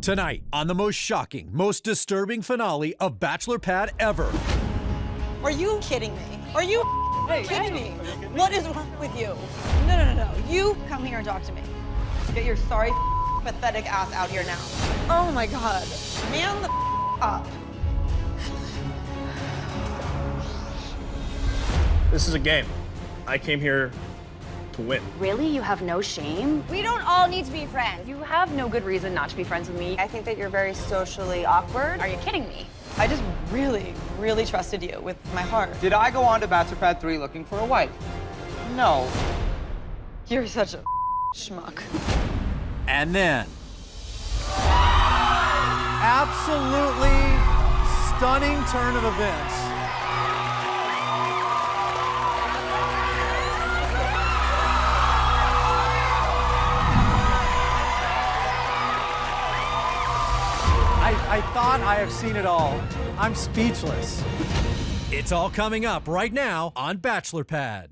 Tonight, on the most shocking, most disturbing finale of Bachelor Pad ever. Are you kidding me? Are you kidding me? What is wrong with you? No. You come here and talk to me. Get your sorry, pathetic ass out here now. Oh my God. Man the up. This is a game. I came here to win. Really? You have no shame? We don't all need to be friends. You have no good reason not to be friends with me. I think that you're very socially awkward. Are you kidding me? I just really trusted you with my heart. Did I go on to Bachelor Pad 3 looking for a wife? No. You're such a schmuck. And then, absolutely stunning turn of events. I thought I have seen it all. I'm speechless. It's all coming up right now on Bachelor Pad.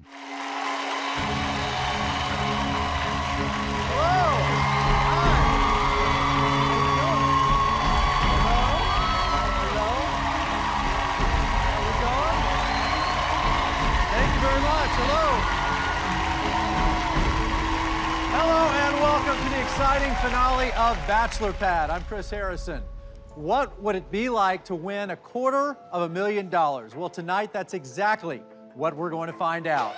Hello. Hello. How we going? Thank you very much. Hello and welcome to the exciting finale of Bachelor Pad. I'm Chris Harrison. What would it be like to win $250,000? Well, tonight, that's exactly what we're going to find out.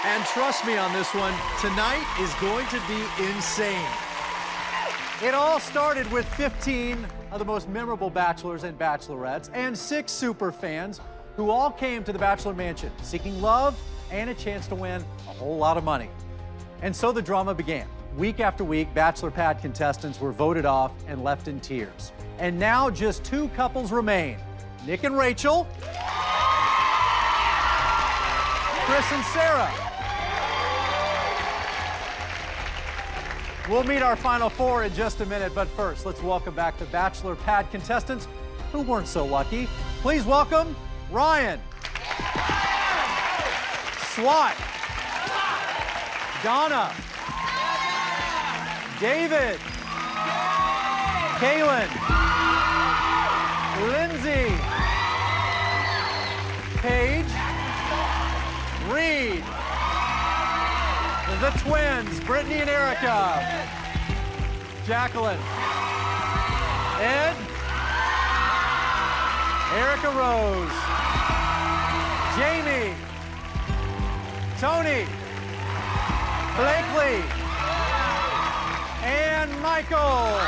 And trust me on this one, tonight is going to be insane. It all started with 15 of the most memorable bachelors and bachelorettes and 6 super fans who all came to the Bachelor Mansion seeking love and a chance to win a whole lot of money. And so the drama began. Week after week, Bachelor Pad contestants were voted off and left in tears. And now just 2 couples remain, Nick and Rachel, Chris and Sarah. We'll meet our final 4 in just a minute, but first, let's welcome back the Bachelor Pad contestants who weren't so lucky. Please welcome Ryan, Swat, Donna, David, Kaylin, Lindsay, Paige, Reed, the twins, Brittany and Erica, Jacqueline, Ed, Erica Rose, Jamie, Tony, Blakeley, and Michael.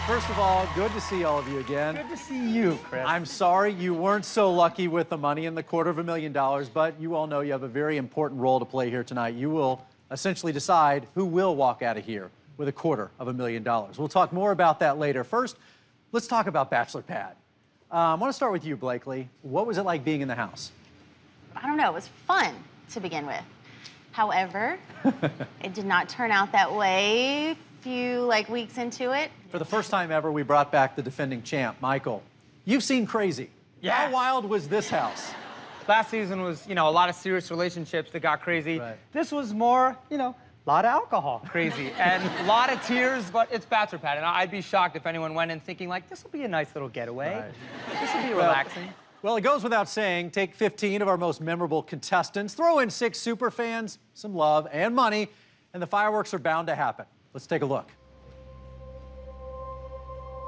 First of all, good to see all of you again. Good to see you, Chris. I'm sorry you weren't so lucky with the money and the $250,000, but you all know you have a very important role to play here tonight. You will essentially decide who will walk out of here with $250,000. We'll talk more about that later. First, let's talk about Bachelor Pad. I want to start with you, Blakeley. What was it like being in the house? I don't know, it was fun to begin with. However, it did not turn out that way a few weeks into it. For the first time ever, we brought back the defending champ, Michael. You've seen crazy. Yeah. How wild was this house? Last season was, a lot of serious relationships that got crazy. Right. This was more, a lot of alcohol crazy and a lot of tears, but it's Bachelor Pad. And I'd be shocked if anyone went in thinking, this will be a nice little getaway. Right. This will be relaxing. Well, it goes without saying, take 15 of our most memorable contestants, throw in 6 super fans, some love and money, and the fireworks are bound to happen. Let's take a look.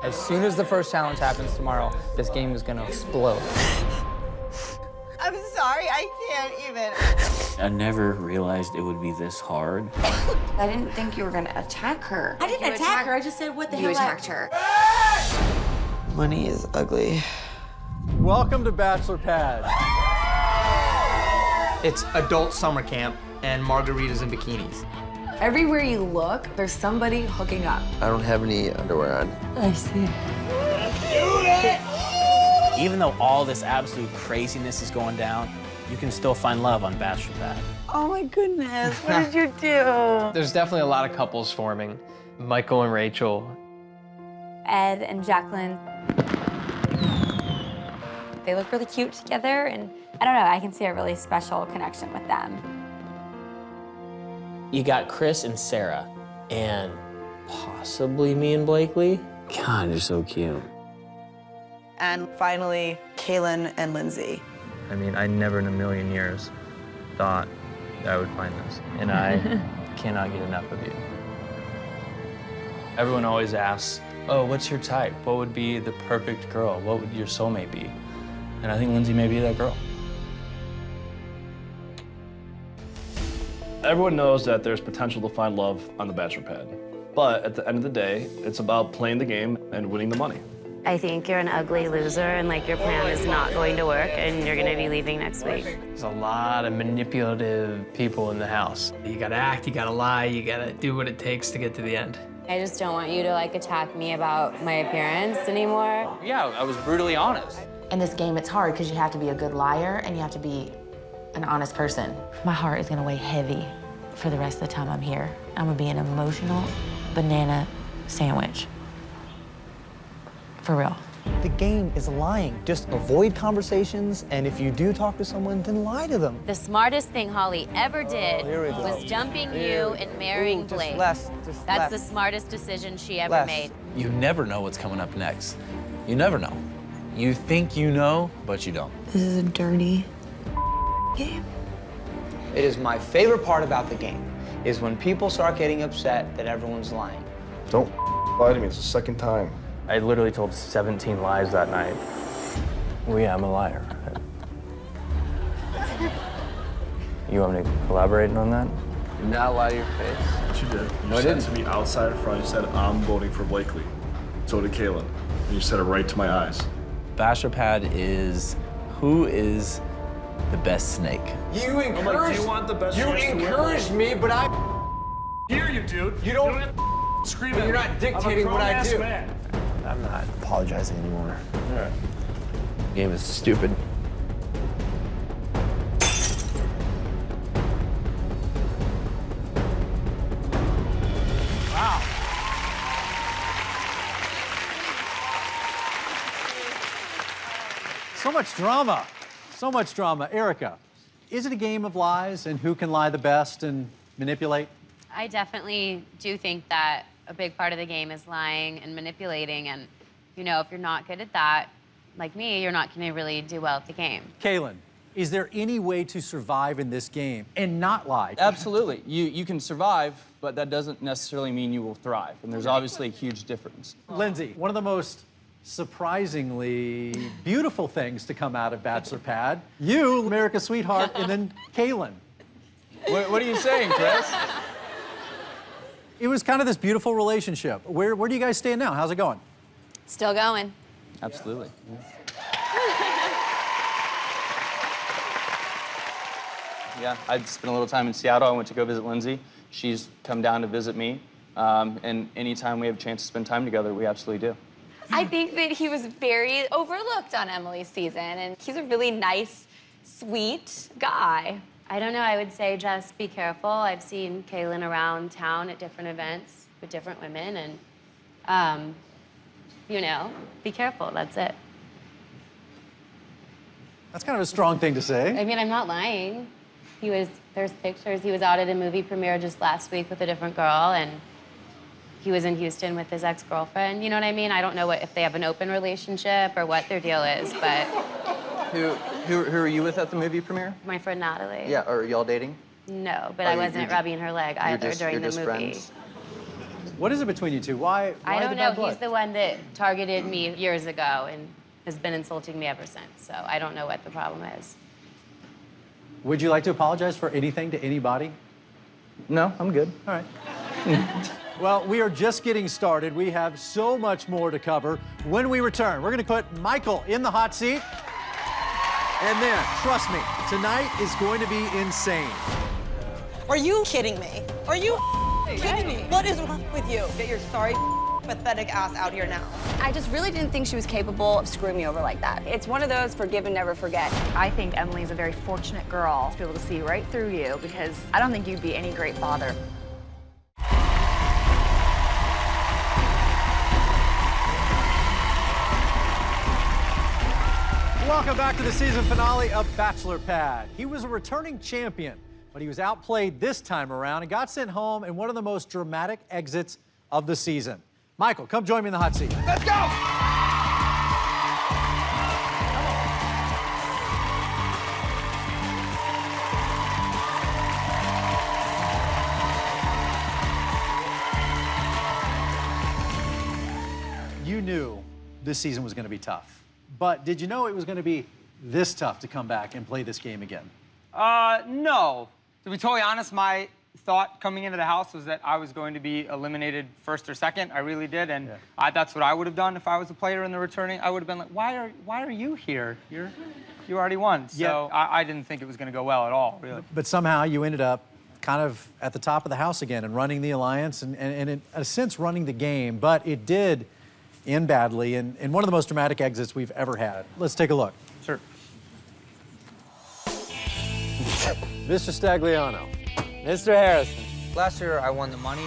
As soon as the first challenge happens tomorrow, this game is gonna explode. I'm sorry, I can't even. I never realized it would be this hard. I didn't think you were gonna attack her. I didn't attack her, I just said, what the hell? You attacked her. Money is ugly. Welcome to Bachelor Pad. It's adult summer camp and margaritas and bikinis. Everywhere you look, there's somebody hooking up. I don't have any underwear on. I see. Even though all this absolute craziness is going down, you can still find love on Bachelor Pad. Oh my goodness, what did you do? There's definitely a lot of couples forming. Michael and Rachel. Ed and Jacqueline. They look really cute together, and I don't know, I can see a really special connection with them. You got Chris and Sarah, and possibly me and Blakeley. God, you're so cute. And finally, Kaylin and Lindsay. I mean, I never in a million years thought I would find this. And I cannot get enough of you. Everyone always asks, oh, what's your type? What would be the perfect girl? What would your soulmate be? And I think Lindsay may be that girl. Everyone knows that there's potential to find love on the Bachelor Pad. But at the end of the day, it's about playing the game and winning the money. I think you're an ugly loser and like your plan is not going to work and you're gonna be leaving next week. There's a lot of manipulative people in the house. You gotta act, you gotta lie, you gotta do what it takes to get to the end. I just don't want you to like attack me about my appearance anymore. Yeah, I was brutally honest. In this game, it's hard because you have to be a good liar and you have to be an honest person. My heart is gonna weigh heavy for the rest of the time I'm here. I'm gonna be an emotional banana sandwich. For real. The game is lying. Just avoid conversations, and if you do talk to someone, then lie to them. The smartest thing Holly ever did here we go. was dumping you and marrying Blake. Just That's less. the smartest decision she ever Less. made. You never know what's coming up next. You never know. You think you know, but you don't. This is a dirty game. It is my favorite part about the game, is when people start getting upset that everyone's lying. Don't lie to me. It's the second time. I literally told 17 lies that night. Well, yeah, I'm a liar. You want me to elaborate on that? Did not lie to your face. What you did, No, I said didn't. to me outside in front, you said, I'm voting for Blakeley. So did Kaylin. And you said it right to my eyes. Bachelor Pad is who is the best snake. You I'm like, do you want the best You chance to win? encouraged me, but I Hear you, dude. You don't- have to scream But at you're me. not dictating I'm a what I grown-ass do. Man. I'm not apologizing anymore. All right. The game is stupid. So much drama. So much drama. Erica, is it a game of lies and who can lie the best and manipulate? I definitely do think that a big part of the game is lying and manipulating. And, you know, if you're not good at that, like me, you're not going to really do well at the game. Kaylin, is there any way to survive in this game and not lie? Absolutely. You can survive, but that doesn't necessarily mean you will thrive. And there's obviously a huge difference. Lindsay, one of the most surprisingly beautiful things to come out of Bachelor Pad, you, America's sweetheart, and then Kaylin. What are you saying, Chris? It was kind of this beautiful relationship. Where do you guys stand now? How's it going? Still going. Absolutely. Yeah, I spent a little time in Seattle. I went to go visit Lindsay. She's come down to visit me. And anytime we have a chance to spend time together, we absolutely do. I think that he was very overlooked on Emily's season, and he's a really nice, sweet guy. I don't know, I would say just be careful. I've seen Kaylin around town at different events with different women, and, you know, be careful, that's it. That's kind of a strong thing to say. I mean, I'm not lying. There's pictures. He was out at a movie premiere just last week with a different girl, and he was in Houston with his ex-girlfriend. You know what I mean? I don't know if they have an open relationship or what their deal is, but Who are you with at the movie premiere? my friend Natalie. Yeah, are y'all dating? No, but Oh, I you're wasn't just- rubbing her leg either during the movie. Friends? What is it between you two? Why I the don't bad know. blood? He's the one that targeted me years ago and has been insulting me ever since. So I don't know what the problem is. Would you like to apologize for anything to anybody? No, I'm good. All right. Well, we are just getting started. We have so much more to cover. When we return, we're going to put Michael in the hot seat. And then, trust me, tonight is going to be insane. Are you kidding me? Are you kidding me? What is wrong with you? Get your sorry, pathetic ass out here now. I just really didn't think she was capable of screwing me over like that. It's one of those forgive and never forget. I think Emily's a very fortunate girl to be able to see right through you because I don't think you'd be any great father. Welcome back to the season finale of Bachelor Pad. He was a returning champion But he was outplayed this time around and got sent home in one of the most dramatic exits of the season. Michael, come join me in the hot seat. Let's go! You knew this season was going to be tough, but did you know it was going to be this tough to come back and play this game again? No. To be totally honest, my thought coming into the house was that I was going to be eliminated first or second. I really did, and that's what I would have done if I was a player in the returning. I would have been like, why are you here? You already won. So I didn't think it was going to go well at all, really. But somehow you ended up kind of at the top of the house again and running the alliance and in a sense running the game, but it did end badly in one of the most dramatic exits we've ever had. Let's take a look. Sure. Mr. Stagliano. Mr. Harrison. Last year I won the money,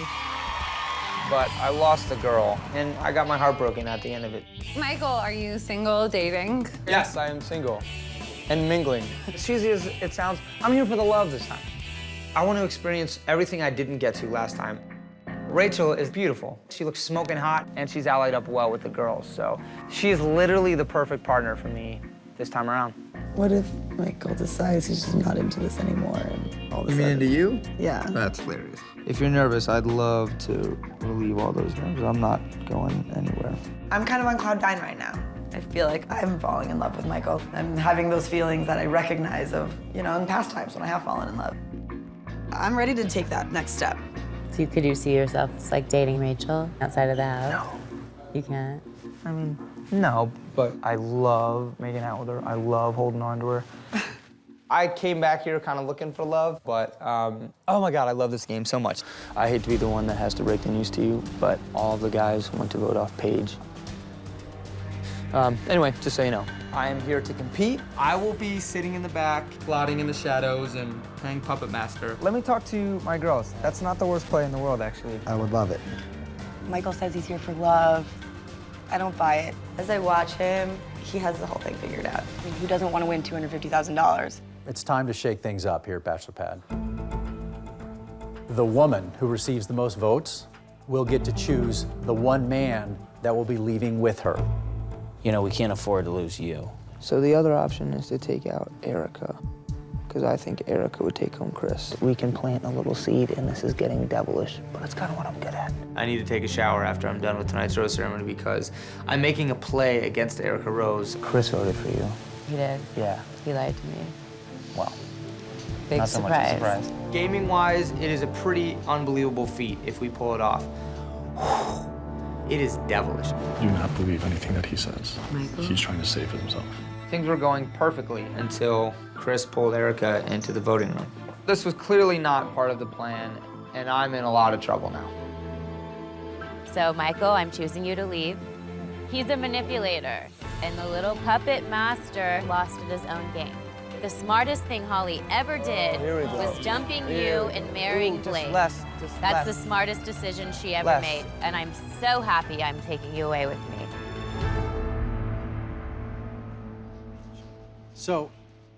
but I lost the girl, and I got my heart broken at the end of it. Michael, are you single, dating? Yes, I am single and mingling. As cheesy as it sounds, I'm here for the love this time. I want to experience everything I didn't get to last time. Rachel is beautiful. She looks smoking hot, and she's allied up well with the girls, so she is literally the perfect partner for me this time around. What if Michael decides he's just not into this anymore and all of a You mean sudden... into you? Yeah. That's hilarious. If you're nervous, I'd love to relieve all those nerves. I'm not going anywhere. I'm kind of on cloud nine right now. I feel like I'm falling in love with Michael. I'm having those feelings that I recognize of, in past times when I have fallen in love. I'm ready to take that next step. So could you see yourself like dating Rachel outside of the house? No. You can't? I mean, no, but I love making out with her. I love holding on to her. I came back here kind of looking for love, but oh my God, I love this game so much. I hate to be the one that has to break the news to you, but all of the guys want to vote off Paige. Anyway, just so you know, I am here to compete. I will be sitting in the back, plotting in the shadows and playing puppet master. Let me talk to my girls. That's not the worst play in the world, actually. I would love it. Michael says he's here for love. I don't buy it. As I watch him, he has the whole thing figured out. I mean, who doesn't want to win $250,000? It's time to shake things up here at Bachelor Pad. The woman who receives the most votes will get to choose the one man that will be leaving with her. We can't afford to lose you. So the other option is to take out Erica, because I think Erica would take home Chris. We can plant a little seed, and this is getting devilish, but it's kind of what I'm good at. I need to take a shower after I'm done with tonight's rose ceremony because I'm making a play against Erica Rose. Chris voted for you. He did? Yeah. He lied to me. Well, Big not so surprise. much a surprise. Gaming-wise, it is a pretty unbelievable feat if we pull it off. It is devilish. Do not believe anything that he says. Michael? He's trying to save himself. Things were going perfectly until Chris pulled Erica into the voting room. This was clearly not part of the plan, and I'm in a lot of trouble now. So, Michael, I'm choosing you to leave. He's a manipulator, and the little puppet master lost at his own game. The smartest thing Holly ever did was dumping you and marrying Blake. That's the smartest decision she ever made, and I'm so happy I'm taking you away with me. So,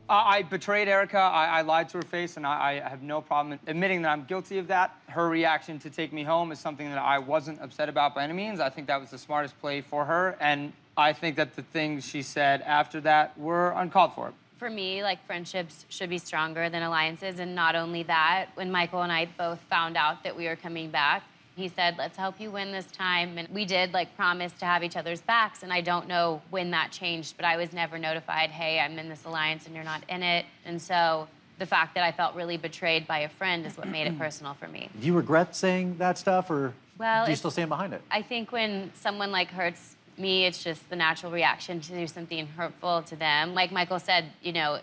I betrayed Erica. I lied to her face, and I have no problem admitting that I'm guilty of that. Her reaction to take me home is something that I wasn't upset about by any means. I think that was the smartest play for her, and I think that the things she said after that were uncalled for. For me, friendships should be stronger than alliances, and not only that, when Michael and I both found out that we were coming back, he said, let's help you win this time, and we did, promise to have each other's backs, and I don't know when that changed, but I was never notified, hey, I'm in this alliance and you're not in it, and so the fact that I felt really betrayed by a friend is what made it personal for me. do you regret saying that stuff, or Well, do you still stand behind it? I think when someone hurts me, it's just the natural reaction to do something hurtful to them. Like Michael said, the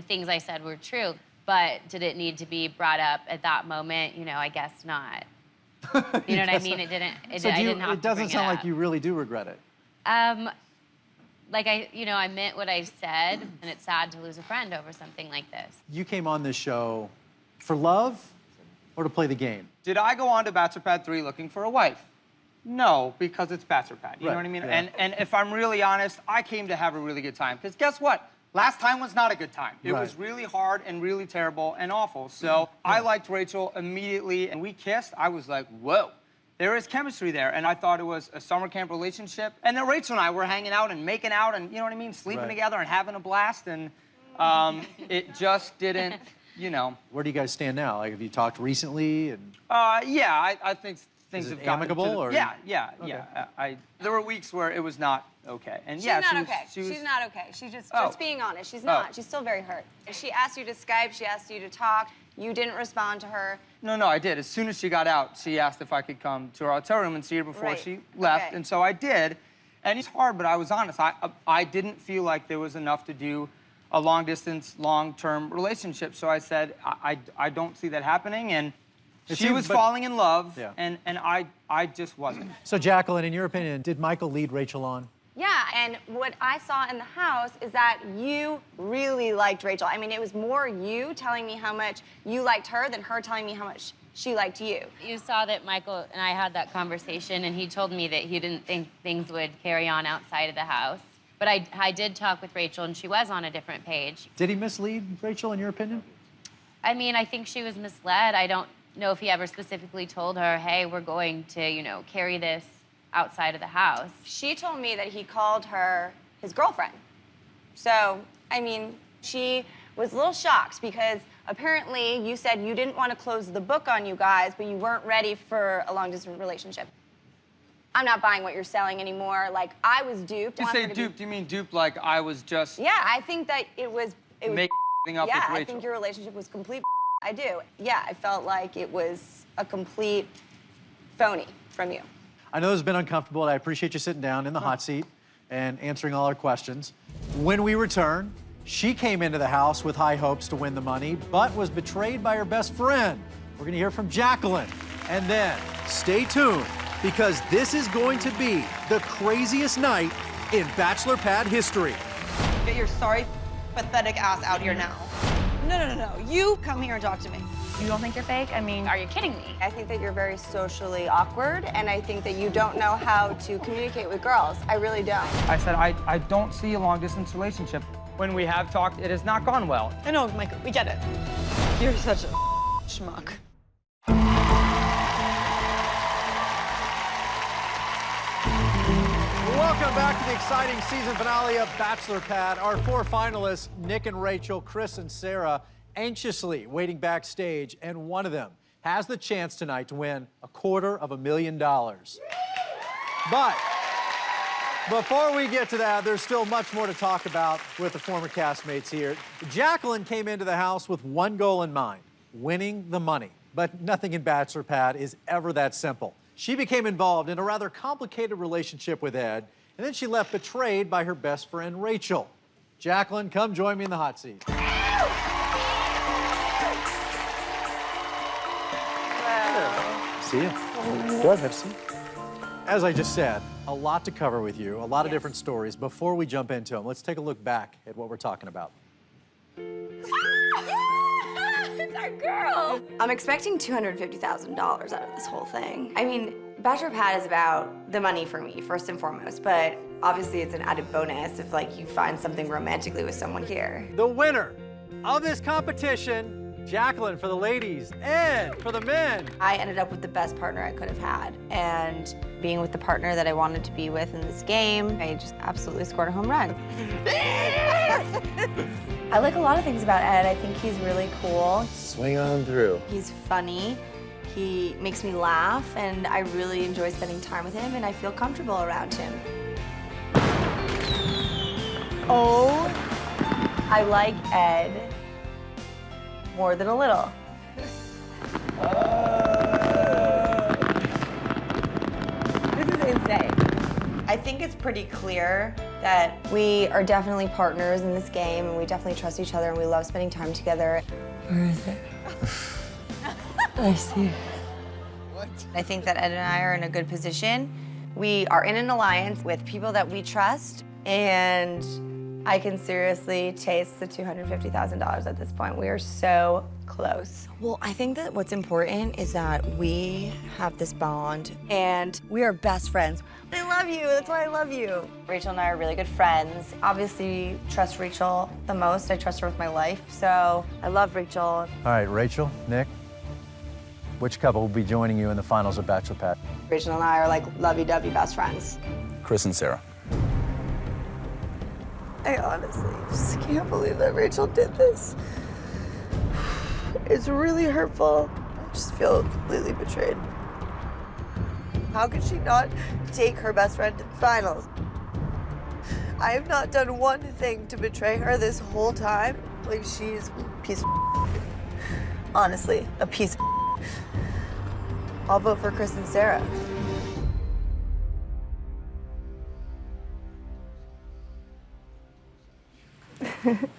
things I said were true, but did it need to be brought up at that moment? I guess not. You know what I mean? It didn't. I didn't have to it doesn't bring sound it like up. you really do regret it. I meant what I said, and it's sad to lose a friend over something like this. You came on this show for love or to play the game? Did I go on to Bachelor Pad 3 looking for a wife? No, because it's Bachelor Pad. You know Right, what I mean? yeah. And if I'm really honest, I came to have a really good time. Because guess what? Last time was not a good time. It Right. was really hard and really terrible and awful. So I liked Rachel immediately, and we kissed. I was like, whoa, there is chemistry there. And I thought it was a summer camp relationship. And then Rachel and I were hanging out and making out and, you know what I mean, sleeping Right. together and having a blast. And it just didn't, you know. Where do you guys stand now? Like, have you talked recently? And Yeah, I think things Is it have gotten amicable, to the, or- Yeah. Okay. There were weeks where it was not okay. And She's yeah, not she was, okay. she was, She's not okay. She's just Oh. being honest. She's not. Oh. She's still very hurt. She asked you to Skype. She asked you to talk. You didn't respond to her. No, I did. As soon as she got out, she asked if I could come to her hotel room and see her before Right. she left, Okay. and so I did. And it's hard, but I was honest. I didn't feel like there was enough to do a long-distance, long-term relationship. So I said, I don't see that happening, and It she seems- was but- falling in love, Yeah. and I just wasn't. So, Jacqueline, in your opinion, did Michael lead Rachel on? Yeah, and what I saw in the house is that you really liked Rachel. I mean, it was more you telling me how much you liked her than her telling me how much she liked you. You saw that Michael and I had that conversation, and he told me that he didn't think things would carry on outside of the house. But I did talk with Rachel, and she was on a different page. Did he mislead Rachel, in your opinion? I mean, I think she was misled. I don't know if he ever specifically told her, hey, we're going to, you know, carry this outside of the house. She told me that he called her his girlfriend. So, I mean, she was a little shocked because apparently you said you didn't want to close the book on you guys, but you weren't ready for a long-distance relationship. I'm not buying what you're selling anymore. Like, I was duped. You I say wanted to be- duped, you mean duped like I was just Yeah, I think that it was making up yeah, with I Rachel? think your relationship was complete. I do. Yeah, I felt like it was a complete phony from you. I know this has been uncomfortable, and I appreciate you sitting down in the hot seat and answering all our questions. When we return, she came into the house with high hopes to win the money, but was betrayed by her best friend. We're gonna hear from Jacqueline. And then, stay tuned, because this is going to be the craziest night in Bachelor Pad history. Get your sorry, pathetic ass out here now. No. You come here and talk to me. You don't think you're fake? I mean, are you kidding me? I think that you're very socially awkward, and I think that you don't know how to communicate with girls. I really don't. I said, I don't see a long-distance relationship. When we have talked, it has not gone well. I know, Michael, we get it. You're such a schmuck. Welcome back to the exciting season finale of Bachelor Pad. Our four finalists, Nick and Rachel, Chris and Sarah, anxiously waiting backstage, and one of them has the chance tonight to win $250,000. But before we get to that, there's still much more to talk about with the former castmates here. Jacqueline came into the house with one goal in mind, winning the money. But nothing in Bachelor Pad is ever that simple. She became involved in a rather complicated relationship with Ed, and then she left betrayed by her best friend, Rachel. Jacqueline, come join me in the hot seat. See you. Go ahead, have a seat. As I just said, a lot to cover with you, a lot of different stories. Before we jump into them, let's take a look back at what we're talking about. It's our girl. I'm expecting $250,000 out of this whole thing. I mean, Bachelor Pad is about the money for me, first and foremost, but obviously it's an added bonus if, like, you find something romantically with someone here. The winner of this competition, Jacqueline for the ladies, Ed for the men. I ended up with the best partner I could have had, and being with the partner that I wanted to be with in this game, I just absolutely scored a home run. I like a lot of things about Ed. I think he's really cool. Swing on through. He's funny. He makes me laugh, and I really enjoy spending time with him, and I feel comfortable around him. Oh, I like Ed more than a little. This is insane. I think it's pretty clear that we are definitely partners in this game, and we definitely trust each other, and we love spending time together. Where is it? I see. What? I think that Ed and I are in a good position. We are in an alliance with people that we trust, and I can seriously taste the $250,000 at this point. We are so close. Well, I think that what's important is that we have this bond and we are best friends. I love you, that's why I love you. Rachel and I are really good friends. Obviously, trust Rachel the most. I trust her with my life, so I love Rachel. All right, Rachel, Nick, which couple will be joining you in the finals of Bachelor Pad? Rachel and I are like lovey-dovey best friends. Chris and Sarah. I honestly just can't believe that Rachel did this. It's really hurtful. I just feel completely betrayed. How could she not take her best friend to the finals? I have not done one thing to betray her this whole time. Like, she's a piece of honestly, a piece of I'll vote for Chris and Sarah.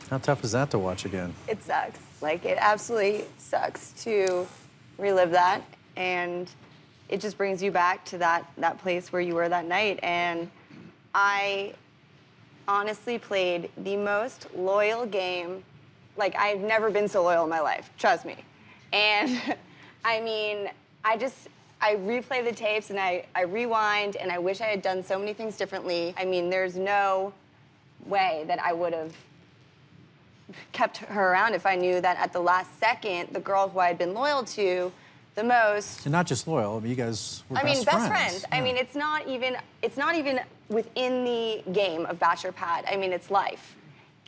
How tough is that to watch again? It sucks. Like, it absolutely sucks to relive that. And it just brings you back to that place where you were that night. And I honestly played the most loyal game. Like, I've never been so loyal in my life, trust me. And I mean, I replay the tapes and I rewind and I wish I had done so many things differently. I mean, there's no way that I would have kept her around if I knew that at the last second, the girl who I had been loyal to the most. And not just loyal, I mean, you guys were best friends. Yeah. I mean, it's not even within the game of Bachelor Pad. I mean, it's life.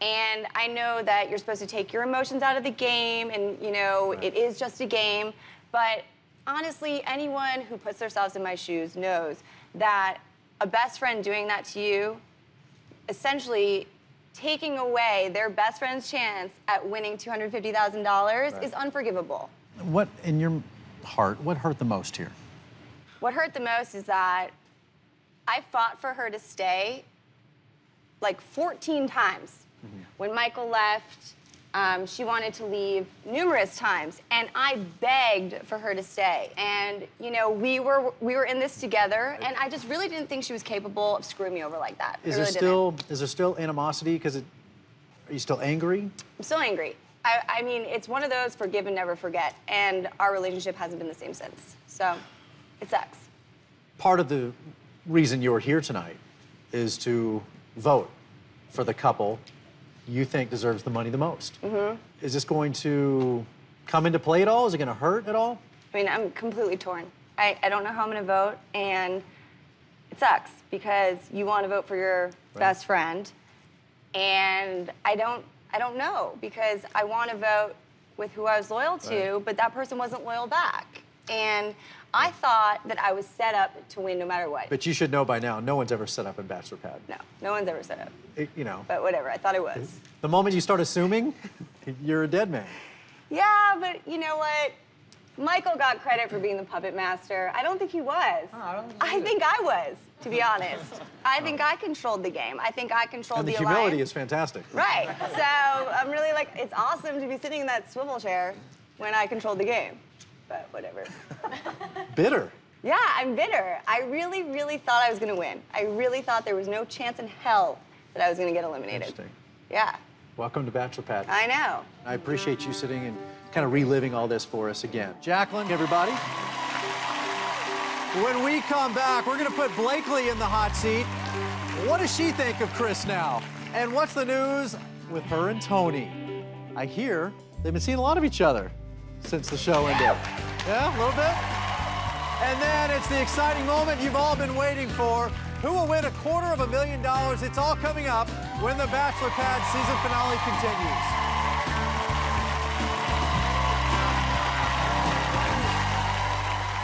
And I know that you're supposed to take your emotions out of the game and, you know, It is just a game. But honestly, anyone who puts themselves in my shoes knows that a best friend doing that to you, essentially taking away their best friend's chance at winning $250,000 is unforgivable. What, in your heart, what hurt the most here? What hurt the most is that I fought for her to stay like 14 times. When Michael left, she wanted to leave numerous times, and I begged for her to stay. And you know, we were in this together, and I just really didn't think she was capable of screwing me over like that. Is there still animosity? Because are you still angry? I'm still angry. I mean, it's one of those forgive and never forget, and our relationship hasn't been the same since. So, it sucks. Part of the reason you're here tonight is to vote for the couple you think deserves the money the most. Is this going to come into play at all? Is it going to hurt at all? I mean, I'm completely torn. I don't know how I'm going to vote, and it sucks because you want to vote for your best friend, and I don't know because I want to vote with who I was loyal to, but that person wasn't loyal back. And I thought that I was set up to win no matter what. But you should know by now, no one's ever set up in Bachelor Pad. No, no one's ever set up. You know. But whatever, I thought I was. The moment you start assuming, you're a dead man. Yeah, but you know what? Michael got credit for being the puppet master. I don't think he was. Oh, I think I was, to be honest. I think I controlled the game. I think I controlled the alliance. And the humility is fantastic. Right. So I'm really like, it's awesome to be sitting in that swivel chair when I controlled the game. But whatever. Bitter. Yeah, I'm bitter. I really, really thought I was going to win. I really thought there was no chance in hell that I was going to get eliminated. Interesting. Yeah. Welcome to Bachelor Pad. I know. I appreciate you sitting and kind of reliving all this for us again. Jacqueline, everybody. When we come back, we're going to put Blakeley in the hot seat. What does she think of Chris now? And what's the news with her and Tony? I hear they've been seeing a lot of each other since the show ended. Yeah, a little bit? And then it's the exciting moment you've all been waiting for. Who will win $250,000? It's all coming up when the Bachelor Pad season finale continues.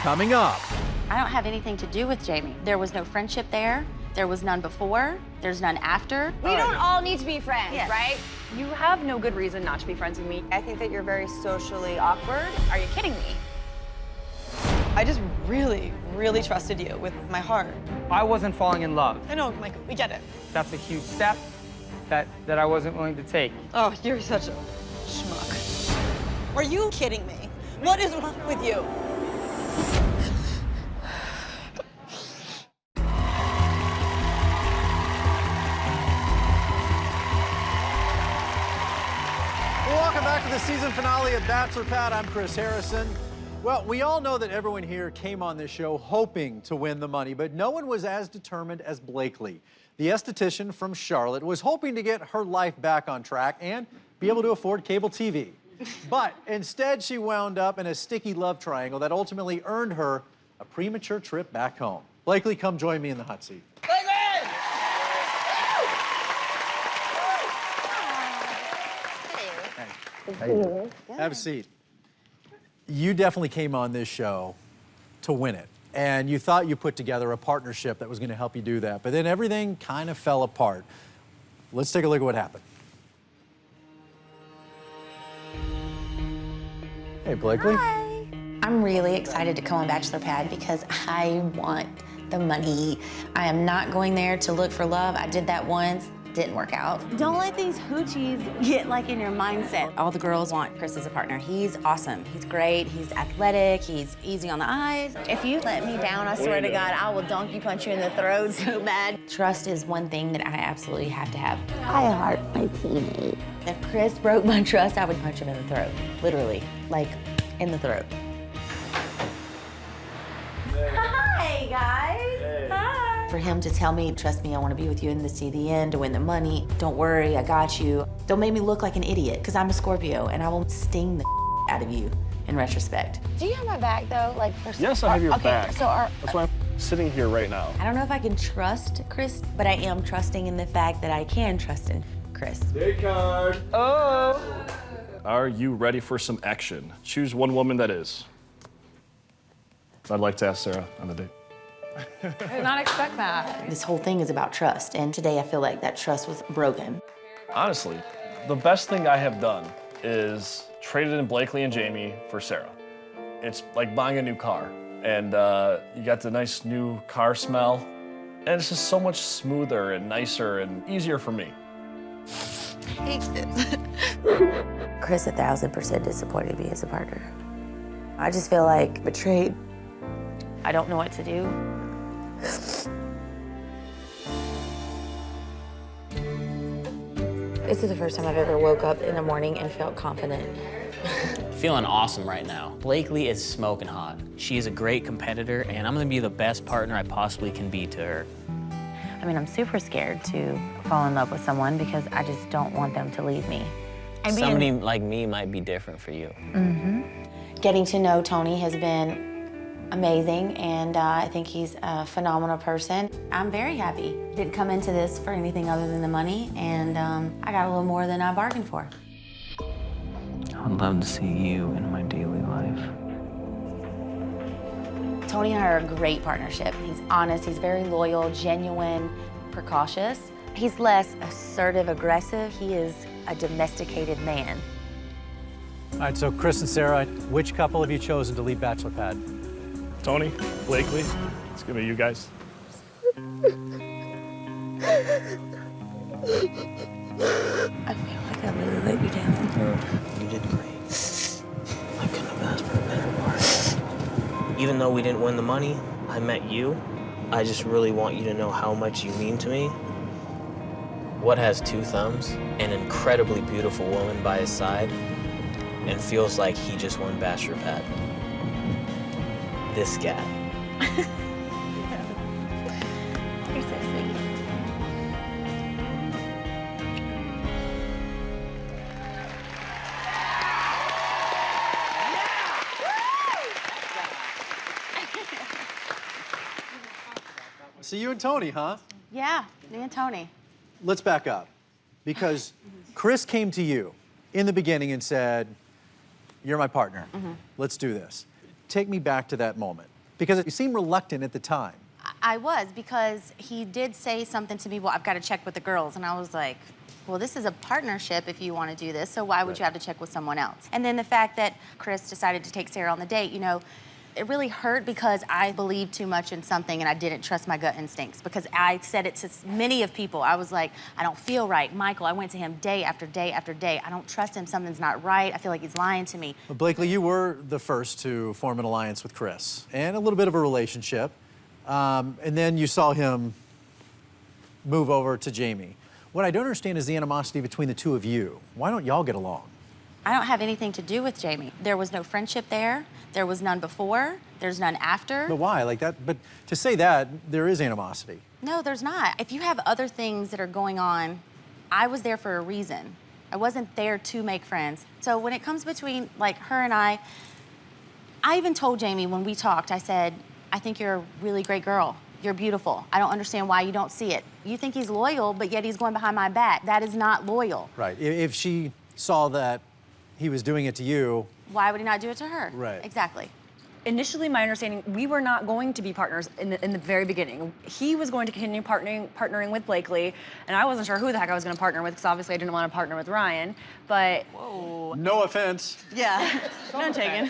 Coming up. I don't have anything to do with Jamie. There was no friendship there. There was none before. There's none after. We don't all need to be friends, right? You have no good reason not to be friends with me. I think that you're very socially awkward. Are you kidding me? I just really, really trusted you with my heart. I wasn't falling in love. I know, Michael, we get it. That's a huge step that I wasn't willing to take. Oh, you're such a schmuck. Are you kidding me? What is wrong with you? Welcome back to the the season finale of Bachelor Pad. I'm Chris Harrison. Well, we all know that everyone here came on this show hoping to win the money, but no one was as determined as Blakeley. The esthetician from Charlotte was hoping to get her life back on track and be able to afford cable TV. But instead, she wound up in a sticky love triangle that ultimately earned her a premature trip back home. Blakeley, come join me in the hot seat. How you doing? Have a seat. You definitely came on this show to win it, and you thought you put together a partnership that was going to help you do that, but then everything kind of fell apart. Let's take a look at what happened. Hey, Blakeley. Hi. I'm really excited to come on Bachelor Pad because I want the money. I am not going there to look for love. I did that once. Didn't work out. Don't let these hoochies get like in your mindset. All the girls want Chris as a partner. He's awesome. He's great. He's athletic. He's easy on the eyes. If you let me down, I swear to God, I will donkey punch you in the throat so bad. Trust is one thing that I absolutely have to have. I heart my teammate. If Chris broke my trust, I would punch him in the throat. Literally, like in the throat. Hi, guys. Hi. For him to tell me, trust me, I want to be with you and to see the end, to win the money. Don't worry, I got you. Don't make me look like an idiot, because I'm a Scorpio, and I will sting the out of you in retrospect. Do you have my back, though? Like, Yes, I have your back. So That's why I'm sitting here right now. I don't know if I can trust Chris, but I am trusting in the fact that I can trust in Chris. Day card. Oh. Are you ready for some action? Choose one woman that is. I'd like to ask Sarah on the date. I did not expect that. This whole thing is about trust, and today I feel like that trust was broken. Honestly, the best thing I have done is traded in Blakeley and Jamie for Sarah. It's like buying a new car, and you got the nice new car smell, and it's just so much smoother and nicer and easier for me. I hate this. Chris 1,000% disappointed me as a partner. I just feel like betrayed. I don't know what to do. This is the first time I've ever woke up in the morning and felt confident. Feeling awesome right now. Blakeley is smoking hot. She is a great competitor, and I'm gonna be the best partner I possibly can be to her. I mean, I'm super scared to fall in love with someone because I just don't want them to leave me. Somebody like me might be different for you. Getting to know Tony has been amazing, and I think he's a phenomenal person. I'm very happy. Didn't come into this for anything other than the money, and I got a little more than I bargained for. I would love to see you in my daily life. Tony and I are a great partnership. He's honest, he's very loyal, genuine, precautious. He's less assertive, aggressive. He is a domesticated man. All right, so Chris and Sarah, which couple have you chosen to lead Bachelor Pad? Tony, Blakeley, it's gonna be you guys. I feel like I really let you down. You did great. I couldn't have asked for a better partner. Even though we didn't win the money, I met you. I just really want you to know how much you mean to me. What has two thumbs, an incredibly beautiful woman by his side, and feels like he just won Bachelor Pad? This guy. You're so sweet. So you and Tony, huh? Yeah, me and Tony. Let's back up, because Chris came to you in the beginning and said, you're my partner. Let's do this. Take me back to that moment, because you seemed reluctant at the time. I was, because he did say something to me, well, I've got to check with the girls. And I was like, well, this is a partnership if you want to do this, so why would you have to check with someone else? And then the fact that Chris decided to take Sarah on the date, you know, it really hurt because I believed too much in something and I didn't trust my gut instincts, because I said it to many of people. I was like, I don't feel right. Michael, I went to him day after day after day. I don't trust him, something's not right. I feel like he's lying to me. Well, Blakeley, you were the first to form an alliance with Chris and a little bit of a relationship. And then you saw him move over to Jamie. What I don't understand is the animosity between the two of you. Why don't y'all get along? I don't have anything to do with Jamie. There was no friendship there. There was none before. There's none after. But why? Like that, but to say that, there is animosity. No, there's not. If you have other things that are going on, I was there for a reason. I wasn't there to make friends. So when it comes between like her and I even told Jamie when we talked, I said, I think you're a really great girl. You're beautiful. I don't understand why you don't see it. You think he's loyal, but yet he's going behind my back. That is not loyal. Right. If she saw that he was doing it to you. Why would he not do it to her? Right. Exactly. Initially, my understanding, we were not going to be partners in the very beginning. He was going to continue partnering with Blakeley, and I wasn't sure who the heck I was going to partner with, because obviously I didn't want to partner with Ryan, but... Whoa. No offense. Yeah, none taken.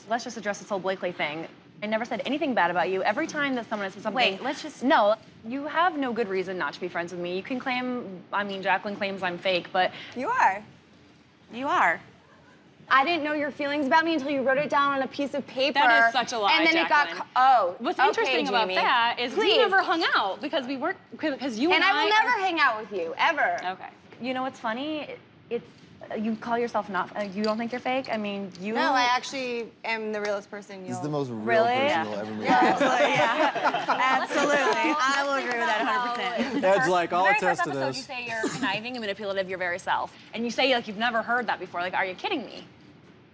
Let's just address this whole Blakeley thing. I never said anything bad about you. Every time that someone says something... Wait, let's just... No, you have no good reason not to be friends with me. You can claim, I mean, Jacqueline claims I'm fake, but... You are. You are. I didn't know your feelings about me until you wrote it down on a piece of paper. That is such a lie, And then Jacqueline. it got, oh, What's okay, interesting about Jamie. that is we Please. never hung out because we weren't, because you and I will never are... hang out with you, ever. Okay. You know what's funny? It's, you call yourself not, you don't think you're fake? I mean, you... No, I actually am the realest person you'll... He's the most real Really? person you'll ever meet. Yeah, absolutely, yeah. Absolutely. I will agree with that 100%. Ed's like, I'll very attest first to episode, this. you say you're conniving and manipulative, your very self. And you say, like, you've never heard that before. Like, are you kidding me?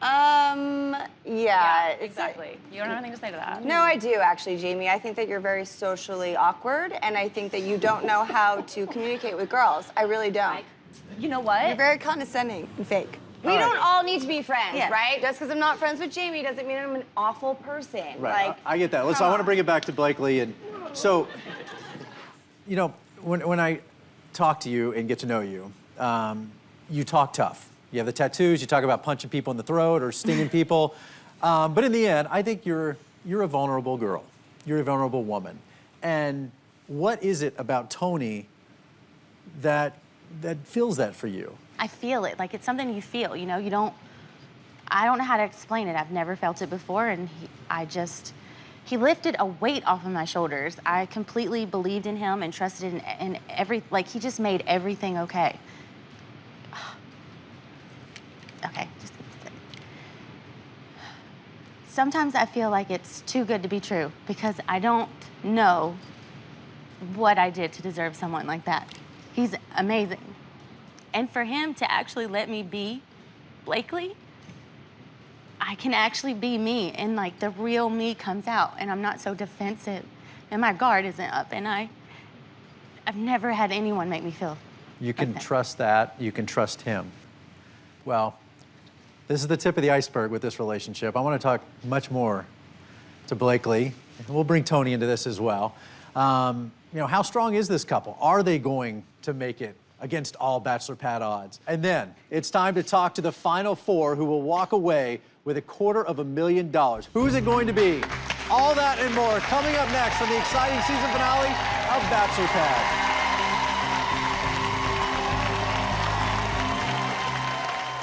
Yeah. Exactly. You don't have anything to say to that. No, I do, actually, Jamie. I think that you're very socially awkward, and I think that you don't know how to communicate with girls. I really don't. You know what? You're very condescending and fake. We All right. don't all need to be friends, Yeah. right? Just because I'm not friends with Jamie doesn't mean I'm an awful person. Right. Like, I get that. Listen, I want to bring it back to Blakeley. And so, you know, when I talk to you and get to know you, you talk tough. You have the tattoos, you talk about punching people in the throat or stinging people. But in the end, I think you're a vulnerable girl. You're a vulnerable woman. And what is it about Tony that feels that for you? I feel it. Like, it's something you feel, you know? I don't know how to explain it. I've never felt it before, and he lifted a weight off of my shoulders. I completely believed in him and trusted in he just made everything okay. Okay, just sometimes I feel like it's too good to be true because I don't know what I did to deserve someone like that. He's amazing. And for him to actually let me be Blakeley, I can actually be me, and like the real me comes out, and I'm not so defensive, and my guard isn't up, and I've never had anyone make me feel You can like that. trust that, you can trust him. Well, this is the tip of the iceberg with this relationship. I want to talk much more to Blakeley. We'll bring Tony into this as well. You know, how strong is this couple? Are they going to make it against all Bachelor Pad odds? And then it's time to talk to the final four who will walk away with $250,000. Who's it going to be? All that and more coming up next from the exciting season finale of Bachelor Pad.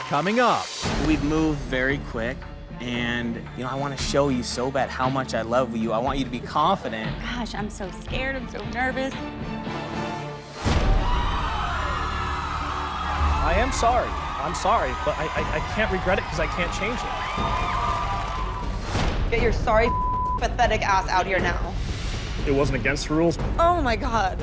Coming up. We've moved very quick, and I want to show you so bad how much I love you. I want you to be confident. Gosh, I'm so scared, I'm so nervous. I am sorry. I'm sorry, but I can't regret it because I can't change it. Get your sorry, pathetic ass out here now. It wasn't against the rules. Oh my God.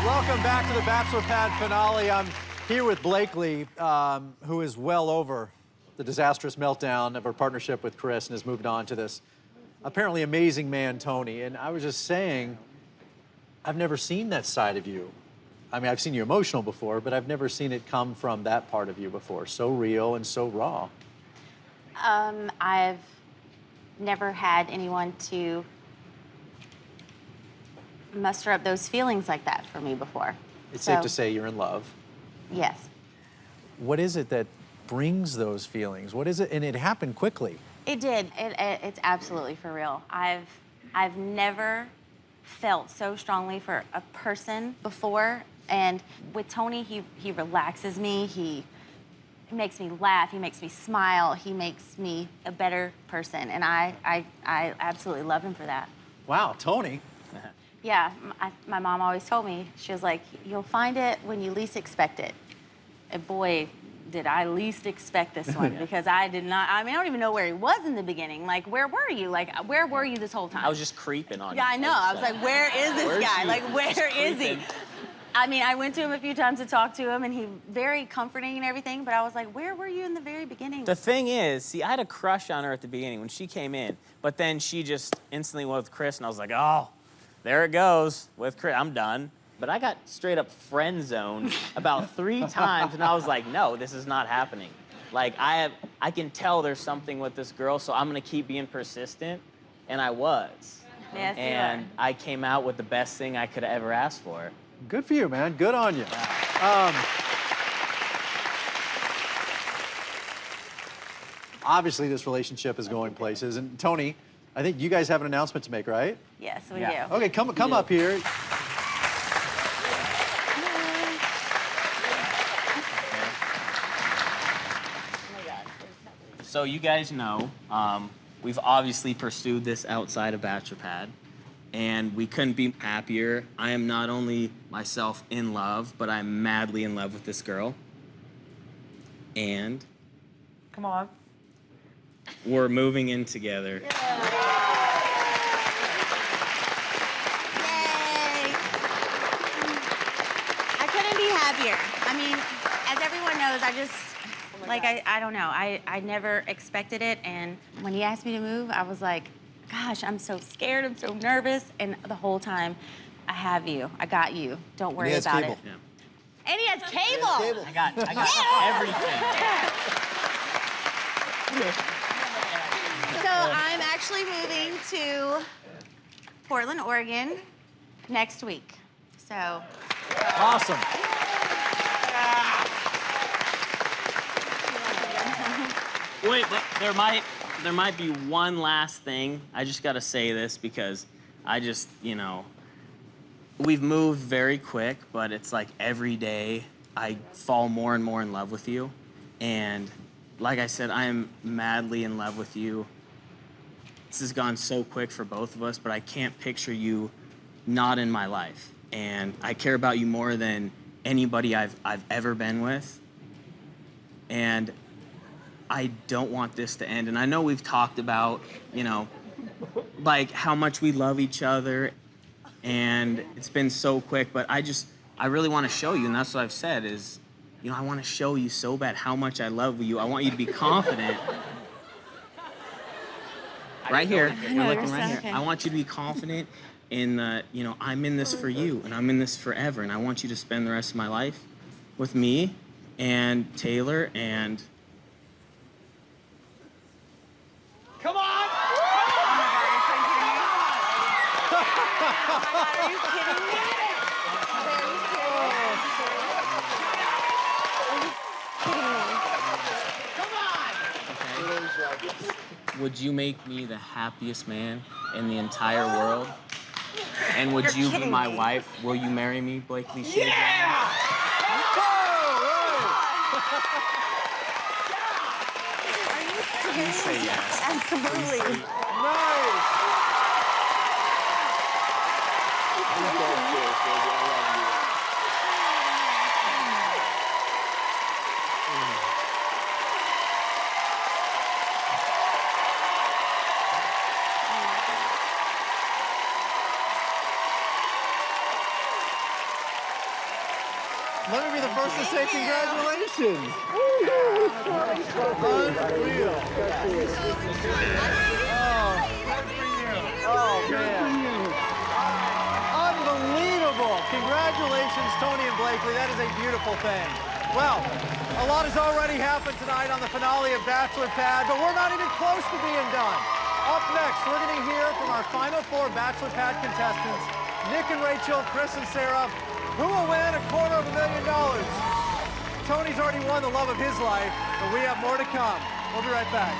Welcome back to the Bachelor Pad finale. I'm here with Blakeley, who is well over the disastrous meltdown of her partnership with Chris and has moved on to this apparently amazing man, Tony. And I was just saying, I've never seen that side of you. I mean, I've seen you emotional before, but I've never seen it come from that part of you before. So real and so raw. I've never had anyone to muster up those feelings like that for me before. It's safe to say you're in love. Yes. What is it that brings those feelings? What is it? And it happened quickly. It did. It's absolutely for real. I've never felt so strongly for a person before, and with Tony, he relaxes me. makes me laugh, he makes me smile, he makes me a better person, and I absolutely love him for that. Wow, Tony. Yeah, my mom always told me, she was like, you'll find it when you least expect it. And boy, did I least expect this one, because I did not, I mean, I don't even know where he was in the beginning. Like, where were you? Like, where were you this whole time? I was just creeping on you. Yeah, I know. I was like, where is this Where's guy? he? Like, where Just is he? creeping. I mean, I went to him a few times to talk to him, and he very comforting and everything, but I was like, where were you in the very beginning? The thing is, see, I had a crush on her at the beginning when she came in, but then she just instantly went with Chris, and I was like, oh, there it goes with Chris. I'm done. But I got straight up friend zoned about 3 times, and I was like, no, this is not happening. Like, I can tell there's something with this girl, so I'm gonna keep being persistent, and I was. Yes, you and I came out with the best thing I could have ever asked for. Good for you, man. Good on you. Obviously, this relationship is going places. And Tony, I think you guys have an announcement to make, right? Yes, we do. Okay, come up here. So you guys know, we've obviously pursued this outside of Bachelor Pad, and we couldn't be happier. I am not only myself in love, but I'm madly in love with this girl. And Come on. we're moving in together. Yay! I couldn't be happier. I mean, as everyone knows, I don't know. I never expected it, and when he asked me to move, I was like, gosh, I'm so scared, I'm so nervous, and the whole time, I have you, I got you, don't worry about it. Yeah. And he has cable! I got everything. So I'm actually moving to Portland, Oregon next week. So. Awesome. Wait, but there might be one last thing. I just gotta say this because I just, we've moved very quick, but it's like every day I fall more and more in love with you. And like I said, I am madly in love with you. This has gone so quick for both of us, but I can't picture you not in my life. And I care about you more than anybody I've ever been with. And I don't want this to end. And I know we've talked about, like how much we love each other, and it's been so quick, but I really want to show you, and that's what I've said is, I want to show you so bad how much I love you. I want you to be confident. Right here, you're looking right here. Okay. I want you to be confident in that, I'm in this for you, and I'm in this forever, and I want you to spend the rest of my life with me and Taylor and... Come on! Oh my God, are you kidding me? Would you make me the happiest man in the entire world? And would you be my wife? Will you marry me, Blakeley? Yeah! Are you serious? say yes. Absolutely. Nice. Let me be the first to say congratulations. Unreal. Oh, man. Unbelievable. Congratulations, Tony and Blakeley. That is a beautiful thing. Well, a lot has already happened tonight on the finale of Bachelor Pad, but we're not even close to being done. Up next, we're going to hear from our final 4 Bachelor Pad contestants, Nick and Rachel, Chris and Sarah. Who will win $250,000? Tony's already won the love of his life, but we have more to come. We'll be right back.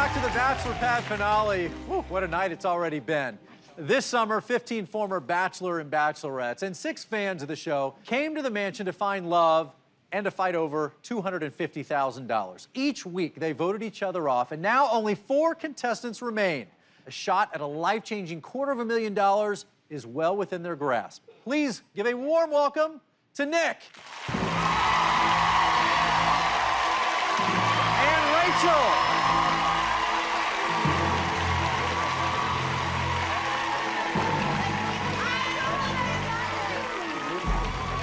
back to the Bachelor Pad finale. Whew, what a night it's already been. This summer, 15 former Bachelor and Bachelorettes and 6 fans of the show came to the mansion to find love and to fight over $250,000. Each week, they voted each other off, and now only 4 contestants remain. A shot at a life-changing $250,000 is well within their grasp. Please give a warm welcome to Nick and Rachel.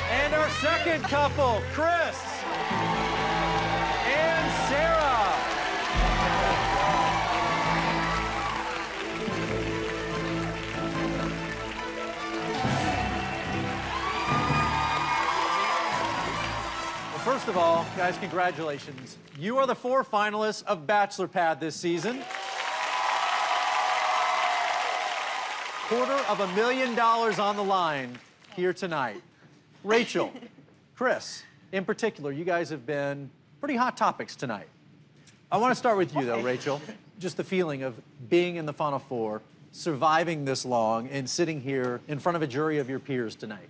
And our second couple, Chris and Sarah. Well, first of all, guys, congratulations. You are the 4 finalists of Bachelor Pad this season. $250,000 on the line here tonight. Rachel, Chris, in particular, you guys have been pretty hot topics tonight. I want to start with you, though, Rachel. Just the feeling of being in the Final Four, surviving this long, and sitting here in front of a jury of your peers tonight.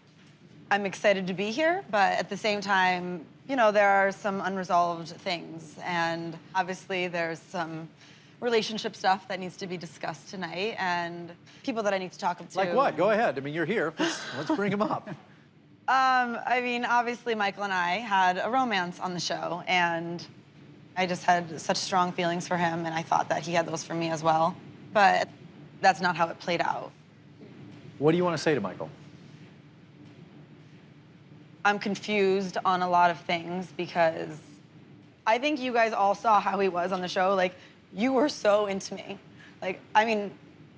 I'm excited to be here, but at the same time, you know, there are some unresolved things, and obviously there's some relationship stuff that needs to be discussed tonight, and people that I need to talk to. Like what? Go ahead. I mean, you're here. Let's bring them up. I mean, obviously, Michael and I had a romance on the show, and I just had such strong feelings for him, and I thought that he had those for me as well. But that's not how it played out. What do you want to say to Michael? I'm confused on a lot of things because I think you guys all saw how he was on the show. Like, you were so into me. Like, I mean,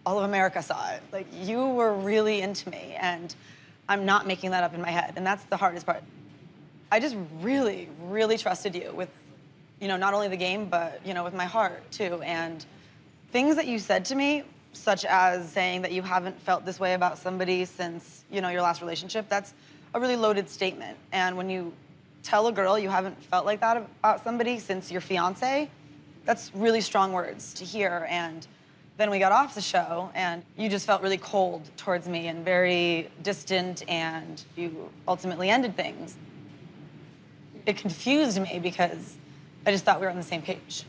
all of America saw it. Like, you were really into me, and I'm not making that up in my head, and that's the hardest part. I just really, really trusted you with, you know, not only the game, but, you know, with my heart, too. And things that you said to me, such as saying that you haven't felt this way about somebody since, you know, your last relationship, that's a really loaded statement. And when you tell a girl you haven't felt like that about somebody since your fiance, that's really strong words to hear. And then we got off the show, and you just felt really cold towards me and very distant, and you ultimately ended things. It confused me because I just thought we were on the same page.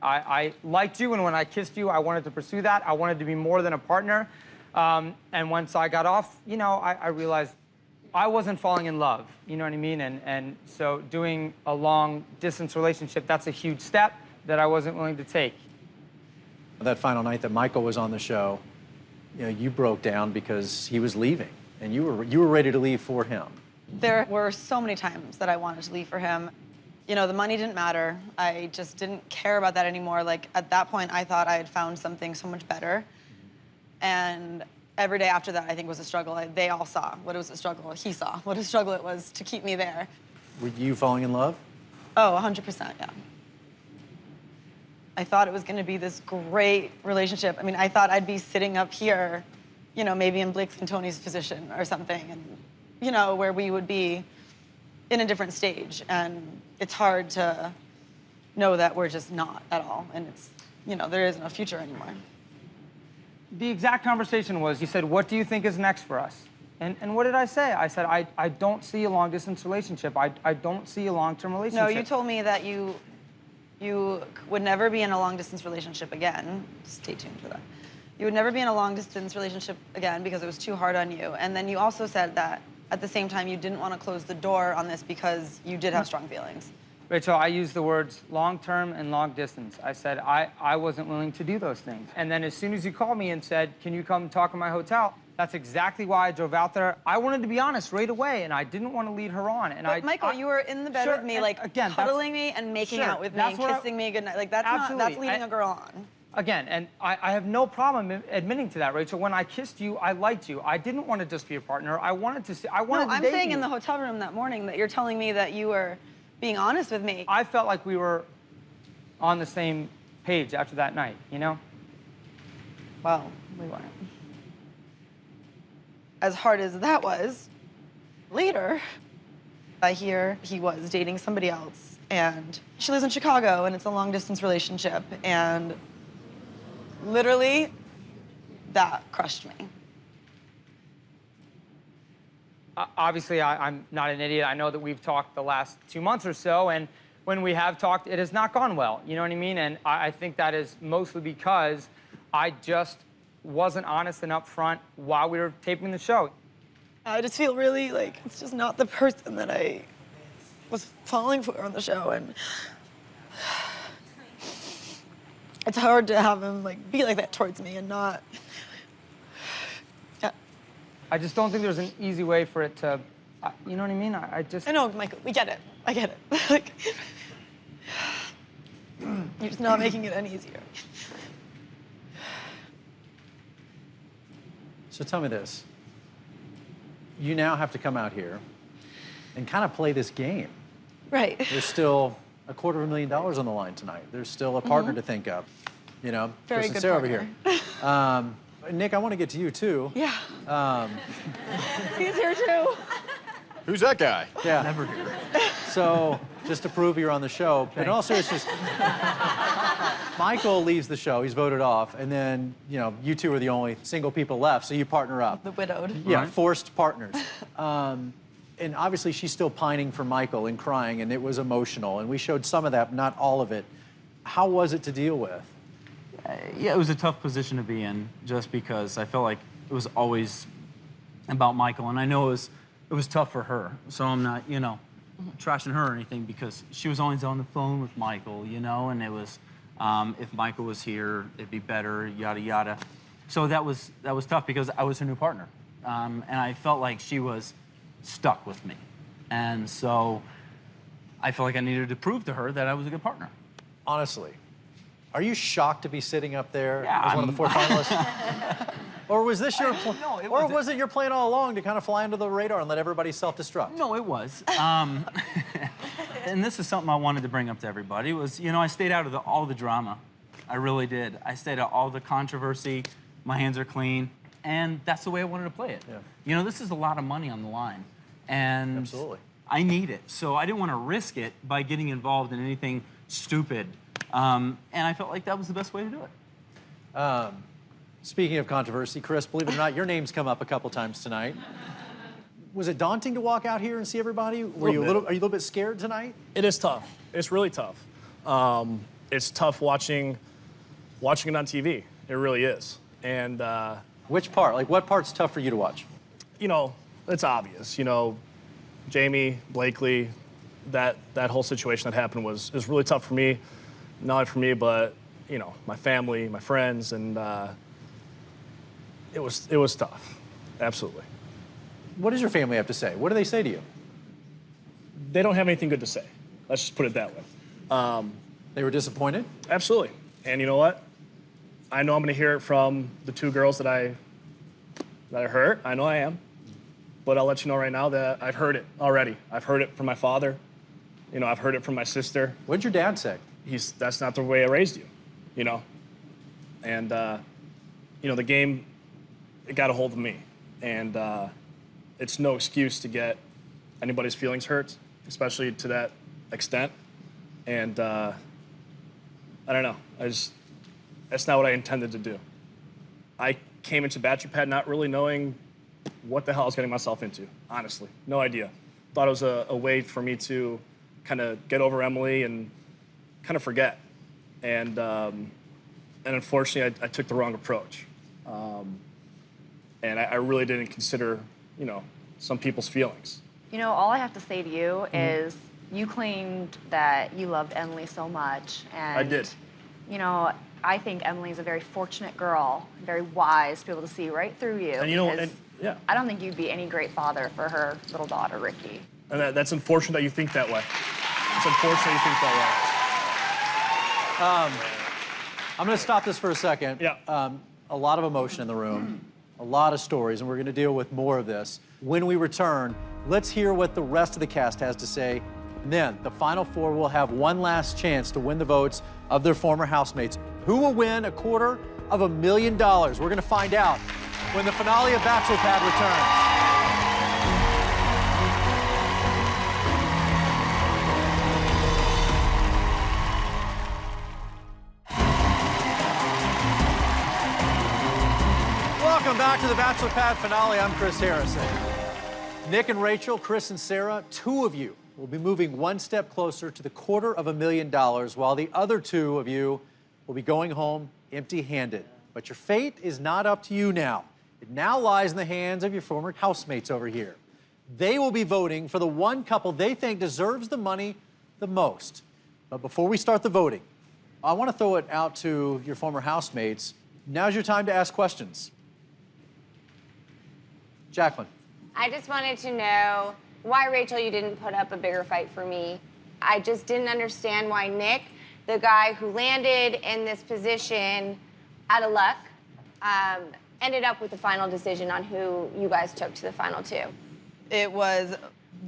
I liked you, and when I kissed you, I wanted to pursue that. I wanted to be more than a partner. And once I got off, you know, I realized I wasn't falling in love, you know what I mean? And so doing a long-distance relationship, that's a huge step that I wasn't willing to take. That final night that Michael was on the show, you know, you broke down because he was leaving, and you were ready to leave for him. There were so many times that I wanted to leave for him. You know, the money didn't matter. I just didn't care about that anymore. Like, at that point, I thought I had found something so much better. And every day after that, I think, was a struggle. They all saw what it was a struggle. He saw what a struggle it was to keep me there. Were you falling in love? Oh, 100%, yeah. I thought it was going to be this great relationship. I mean, I thought I'd be sitting up here, you know, maybe in Blakeley and Tony's position or something, and, you know, where we would be in a different stage. And it's hard to know that we're just not at all. And it's, you know, there isn't a future anymore. The exact conversation was, you said, what do you think is next for us? And what did I say? I said, I don't see a long-distance relationship. I don't see a long-term relationship. No, you told me that you would never be in a long-distance relationship again. Stay tuned for that. You would never be in a long-distance relationship again because it was too hard on you. And then you also said that at the same time you didn't want to close the door on this because you did have strong feelings. Rachel, I used the words long-term and long-distance. I said I wasn't willing to do those things. And then as soon as you called me and said, can you come talk at my hotel? That's exactly why I drove out there. I wanted to be honest right away, and I didn't want to lead her on. And but Michael, you were in the bed with me, like, again, cuddling me and making out with me and kissing me goodnight. Like, that's leading a girl on. Again, and I have no problem admitting to that, Rachel. When I kissed you, I liked you. I didn't want to just be a partner. I wanted to see, I wanted to date you. I'm saying in the hotel room that morning that you're telling me that you were being honest with me. I felt like we were on the same page after that night, you know? Well, we weren't. As hard as that was, later, I hear he was dating somebody else. and she lives in Chicago, and it's a long-distance relationship, and literally, that crushed me. Obviously, I'm not an idiot. I know that we've talked the last 2 months or so, and when we have talked, it has not gone well. You know what I mean? And I think that is mostly because I just wasn't honest and upfront while we were taping the show. I just feel really like it's just not the person that I was falling for on the show, and it's hard to have him like be like that towards me and not. Yeah. I just don't think there's an easy way for it to, you know what I mean? I know, Michael, we get it. I get it. Like, you're just not making it any easier. So tell me this. You now have to come out here and kind of play this game. Right. There's still $250,000 on the line tonight. There's still a partner to think of. You know, Very Chris and good Sarah over here. Nick, I want to get to you too. Yeah. He's here too. Who's that guy? Yeah. Never here. So, just to prove you're on the show, but in all seriousness, Michael leaves the show, he's voted off, and then, you know, you two are the only single people left, so you partner up. The widowed. Yeah, Right. forced partners. And obviously she's still pining for Michael and crying, and it was emotional, and we showed some of that, but not all of it. How was it to deal with? Yeah, it was a tough position to be in, just because I felt like it was always about Michael, and I know it was tough for her. So I'm not, you know, trashing her or anything, because she was always on the phone with Michael, you know, and it was, if Michael was here, it'd be better, yada yada. So that was tough because I was her new partner, and I felt like she was stuck with me, and so I felt like I needed to prove to her that I was a good partner. Honestly, are you shocked to be sitting up there Yeah, as one of the 4 finalists? Or was this your plan? No, or was it your plan all along to kind of fly under the radar and let everybody self-destruct? No, it was. And this is something I wanted to bring up to everybody, was, you know, I stayed out of all the drama. I really did. I stayed out of all the controversy. My hands are clean. And that's the way I wanted to play it. Yeah. You know, this is a lot of money on the line. And absolutely. I need it. So I didn't want to risk it by getting involved in anything stupid. And I felt like that was the best way to do it. Speaking of controversy, Chris, believe it or not, your name's come up a couple times tonight. Was it daunting to walk out here and see everybody? Are you a little bit scared tonight? It is tough. It's really tough. It's tough watching it on TV. It really is. And which part? Like, what part's tough for you to watch? You know, it's obvious. You know, Jamie, Blakeley, that whole situation that happened was really tough for me. Not only for me, but you know, my family, my friends, and it was tough. Absolutely. What does your family have to say? What do they say to you? They don't have anything good to say. Let's just put it that way. They were disappointed? Absolutely. And you know what? I know I'm going to hear it from the 2 girls that I hurt. I know I am. But I'll let you know right now that I've heard it already. I've heard it from my father. You know, I've heard it from my sister. What did your dad say? That's not the way I raised you, you know? And, you know, the game, it got a hold of me. And it's no excuse to get anybody's feelings hurt, especially to that extent. And I don't know, that's not what I intended to do. I came into Bachelor Pad not really knowing what the hell I was getting myself into, honestly. No idea. Thought it was a way for me to kind of get over Emily and kind of forget. And unfortunately, I took the wrong approach. And I really didn't consider, you know, some people's feelings. You know, all I have to say to you is you claimed that you loved Emily so much. And I did. You know, I think Emily's a very fortunate girl, very wise to be able to see right through you. And you know, yeah. I don't think you'd be any great father for her little daughter, Ricky. And that's unfortunate that you think that way. It's unfortunate you think that way. I'm going to stop this for a second. Yeah. A lot of emotion in the room, a lot of stories, and we're going to deal with more of this. When we return, let's hear what the rest of the cast has to say. And then the final 4 will have one last chance to win the votes of their former housemates. Who will win $250,000? We're going to find out when the finale of Bachelor Pad returns. Welcome back to the Bachelor Pad finale. I'm Chris Harrison. Nick and Rachel, Chris and Sarah, two of you will be moving one step closer to the $250,000, while the other two of you will be going home empty-handed. But your fate is not up to you now. It now lies in the hands of your former housemates over here. They will be voting for the one couple they think deserves the money the most. But before we start the voting, I want to throw it out to your former housemates. Now's your time to ask questions. Jacqueline. I just wanted to know why, Rachel, you didn't put up a bigger fight for me. I just didn't understand why Nick, the guy who landed in this position out of luck, ended up with the final decision on who you guys took to the final two. It was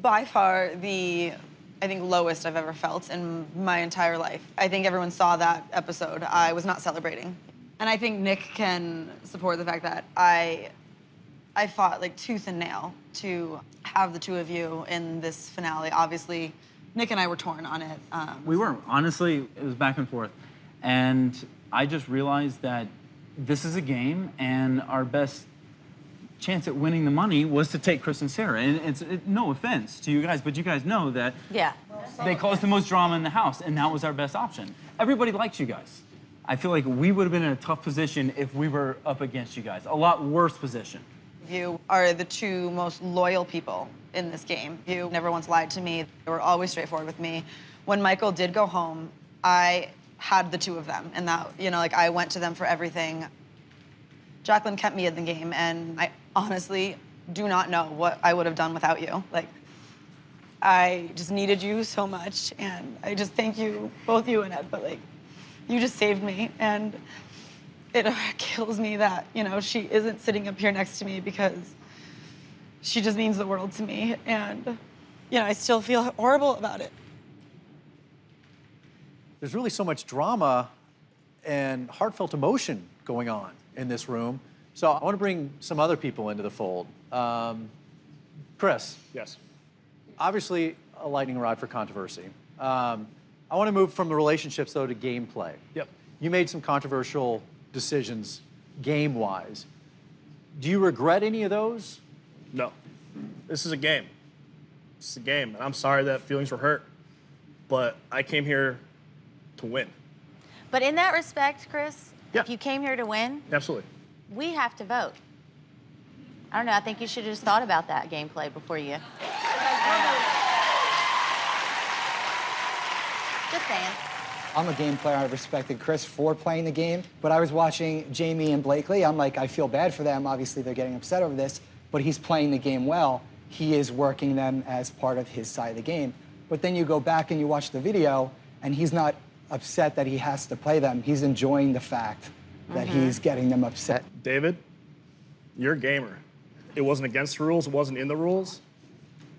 by far the, I think, lowest I've ever felt in my entire life. I think everyone saw that episode. I was not celebrating. And I think Nick can support the fact that I fought like tooth and nail to have the two of you in this finale. Obviously, Nick and I were torn on it. We were. Honestly, it was back and forth. And I just realized that this is a game, and our best chance at winning the money was to take Chris and Sarah. And no offense to you guys, but you guys know that they caused the most drama in the house, and that was our best option. Everybody likes you guys. I feel like we would have been in a tough position if we were up against you guys. A lot worse position. You are the two most loyal people in this game. You never once lied to me. They were always straightforward with me. When Michael did go home, I had the two of them, and that, you know, like, I went to them for everything. Jacqueline kept me in the game, and I honestly do not know what I would have done without you. Like, I just needed you so much, and I just thank you, both you and Ed, but like, you just saved me, and it kills me that, you know, she isn't sitting up here next to me, because she just means the world to me, and, you know, I still feel horrible about it. There's really so much drama and heartfelt emotion going on in this room. So I want to bring some other people into the fold. Chris. Yes. Obviously, a lightning rod for controversy. I want to move from the relationships, though, to gameplay. Yep. You made some controversial decisions game-wise. Do you regret any of those? No. This is a game. This is a game, and I'm sorry that feelings were hurt, but I came here to win. But in that respect, Chris, Yeah. if you came here to win, Absolutely. we have to vote. I don't know, I think you should have just thought about that gameplay before you. Just saying. I'm a game player. I respected Chris for playing the game, but I was watching Jamie and Blakeley. I'm like, I feel bad for them. Obviously, they're getting upset over this, but he's playing the game well. He is working them as part of his side of the game. But then you go back and you watch the video, and he's not upset that he has to play them. He's enjoying the fact that he's getting them upset. David, you're a gamer. It wasn't against the rules. It wasn't in the rules.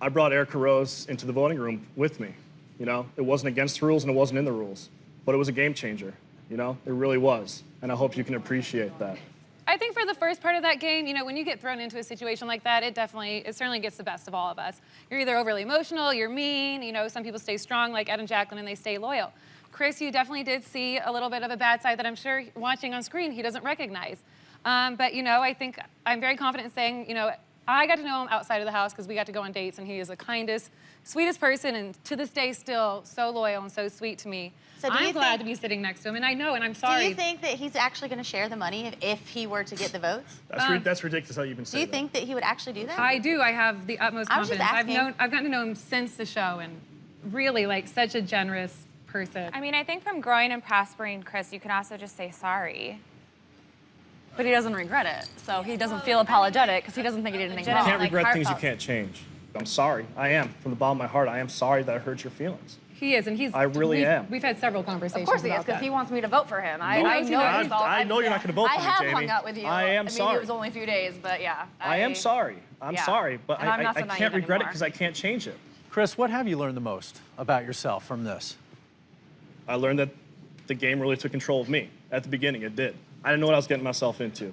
I brought Erica Rose into the voting room with me. You know, it wasn't against the rules and it wasn't in the rules, but it was a game changer. You know, it really was. And I hope you can appreciate that. I think for the first part of that game, you know, when you get thrown into a situation like that, it certainly gets the best of all of us. You're either overly emotional, you're mean, you know, some people stay strong like Ed and Jacqueline and they stay loyal. Chris, you definitely did see a little bit of a bad side that I'm sure watching on screen he doesn't recognize. But, you know, I think I'm very confident in saying, you know, I got to know him outside of the house because we got to go on dates, and he is the kindest, sweetest person, and to this day still so loyal and so sweet to me. So I'm glad to be sitting next to him, and I know, and I'm sorry. Do you think that he's actually going to share the money if he were to get the votes? That's ridiculous how you even say Do you that. think that he would actually do that? I do. I have the utmost I was just confidence. asking. I've gotten to know him since the show, and really, like, such a generous person. I mean, I think from growing and prospering, Chris, you can also just say sorry. But he doesn't regret it, so he doesn't feel apologetic because he doesn't think he did anything You wrong. can't regret things you can't change. I'm sorry. I am. From the bottom of my heart, I am sorry that I hurt your feelings. He is, and he's. I really am. We've had several conversations. Of course he is, about because that. he wants me to vote for him. I know I know you're not going to vote for I me, have Jamie. hung out with you. I am mean, sorry. it was only a few days, but yeah. I am sorry. I'm yeah. sorry, but And I'm I not so can't naive regret it anymore. because I can't change it. Chris, what have you learned the most about yourself from this? I learned that the game really took control of me. At the beginning, it did. I didn't know what I was getting myself into.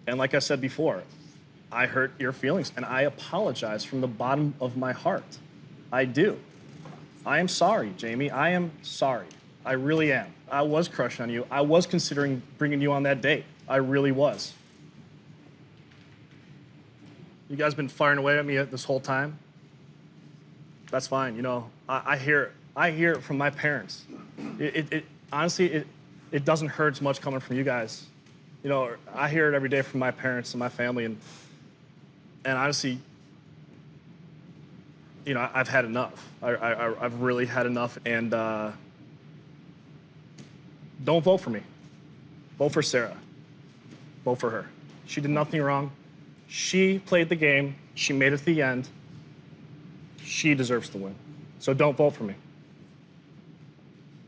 And like I said before, I hurt your feelings, and I apologize from the bottom of my heart. I do. I am sorry, Jamie. I am sorry. I really am. I was crushing on you. I was considering bringing you on that date. I really was. you guys been firing away at me this whole time. That's fine, you know. I hear it from my parents. Honestly, it doesn't hurt as much coming from you guys. You know, I hear it every day from my parents and my family, and honestly, you know, I've had enough. I've really had enough, and don't vote for me. Vote for Sarah. Vote for her. She did nothing wrong. She played the game. She made it to the end. She deserves to win. So don't vote for me.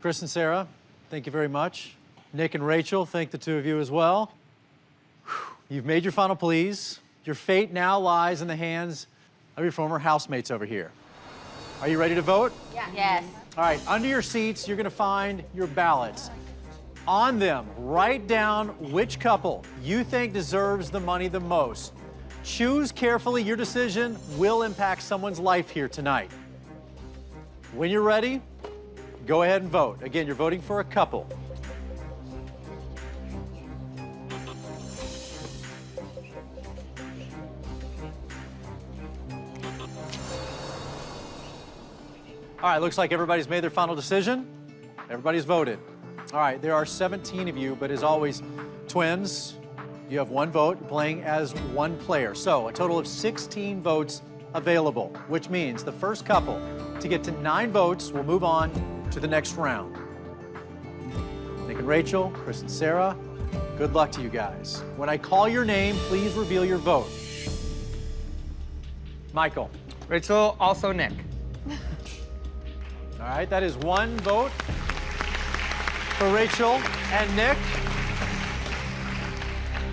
Chris and Sarah, thank you very much. Nick and Rachel, thank the two of you as well. You've made your final pleas. Your fate now lies in the hands of your former housemates over here. Are you ready to vote? Yeah. Yes. All right, under your seats, you're gonna find your ballots. On them, write down which couple you think deserves the money the most. Choose carefully. Your decision will impact someone's life here tonight. When you're ready, go ahead and vote. Again, you're voting for a couple. All right, looks like everybody's made their final decision. Everybody's voted. All right, there are 17 of you, but as always, twins, you have one vote, playing as one player. So a total of 16 votes available, which means the first couple to get to 9 votes will move on to the next round. Nick and Rachel, Chris and Sarah, good luck to you guys. When I call your name, please reveal your vote. Michael. Rachel, also Nick. All right, that is 1 vote for Rachel and Nick.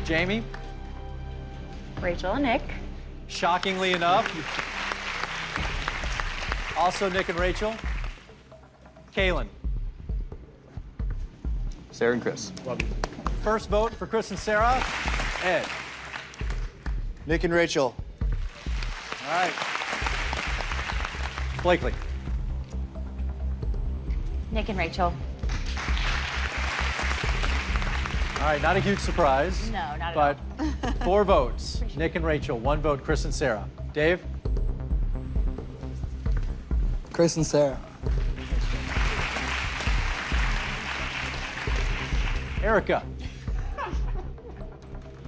Jamie? Rachel and Nick. Shockingly enough, also Nick and Rachel. Kaylin? Sarah and Chris. Love you. First vote for Chris and Sarah. Ed? Nick and Rachel. All right. Blakeley? Nick and Rachel. All right, not a huge surprise. No, not at but all. 4 votes. Nick and Rachel, 1 vote, Chris and Sarah. Dave? Chris and Sarah. Erica?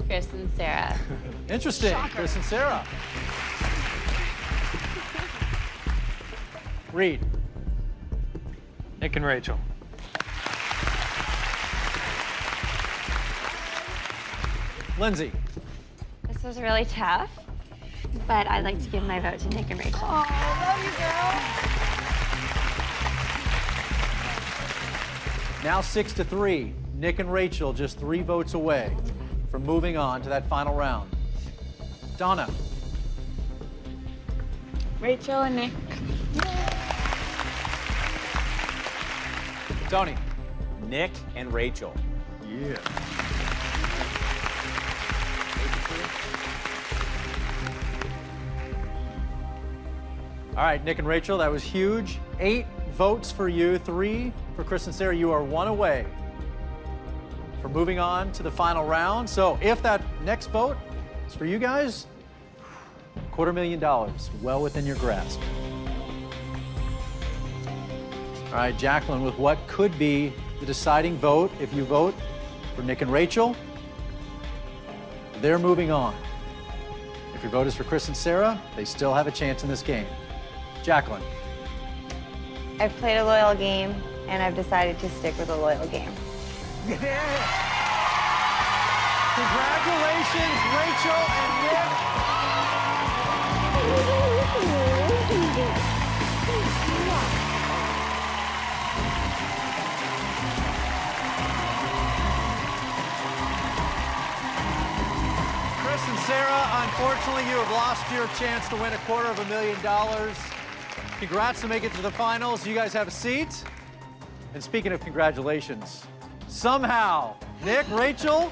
Chris and Sarah. Interesting, Shocker. Chris and Sarah. Reed? Nick and Rachel. Lindsay? This was really tough, but I'd like to give my vote to Nick and Rachel. Oh, love you, girl. Now 6-3. Nick and Rachel just 3 votes away from moving on to that final round. Donna? Rachel and Nick. Tony? Nick and Rachel. Yeah. All right, Nick and Rachel, that was huge. 8 votes for you, 3 for Chris and Sarah. You are 1 away from moving on to the final round. So if that next vote is for you guys, $250,000, well within your grasp. All right, Jacqueline, with what could be the deciding vote, if you vote for Nick and Rachel, they're moving on. If your vote is for Chris and Sarah, they still have a chance in this game. Jacqueline. I've played a loyal game, and I've decided to stick with a loyal game. Congratulations, Rachel and Nick. Chris and Sarah, unfortunately, you have lost your chance to win $250,000. Congrats to make it to the finals. You guys have a seat. And speaking of congratulations, somehow, Nick, Rachel,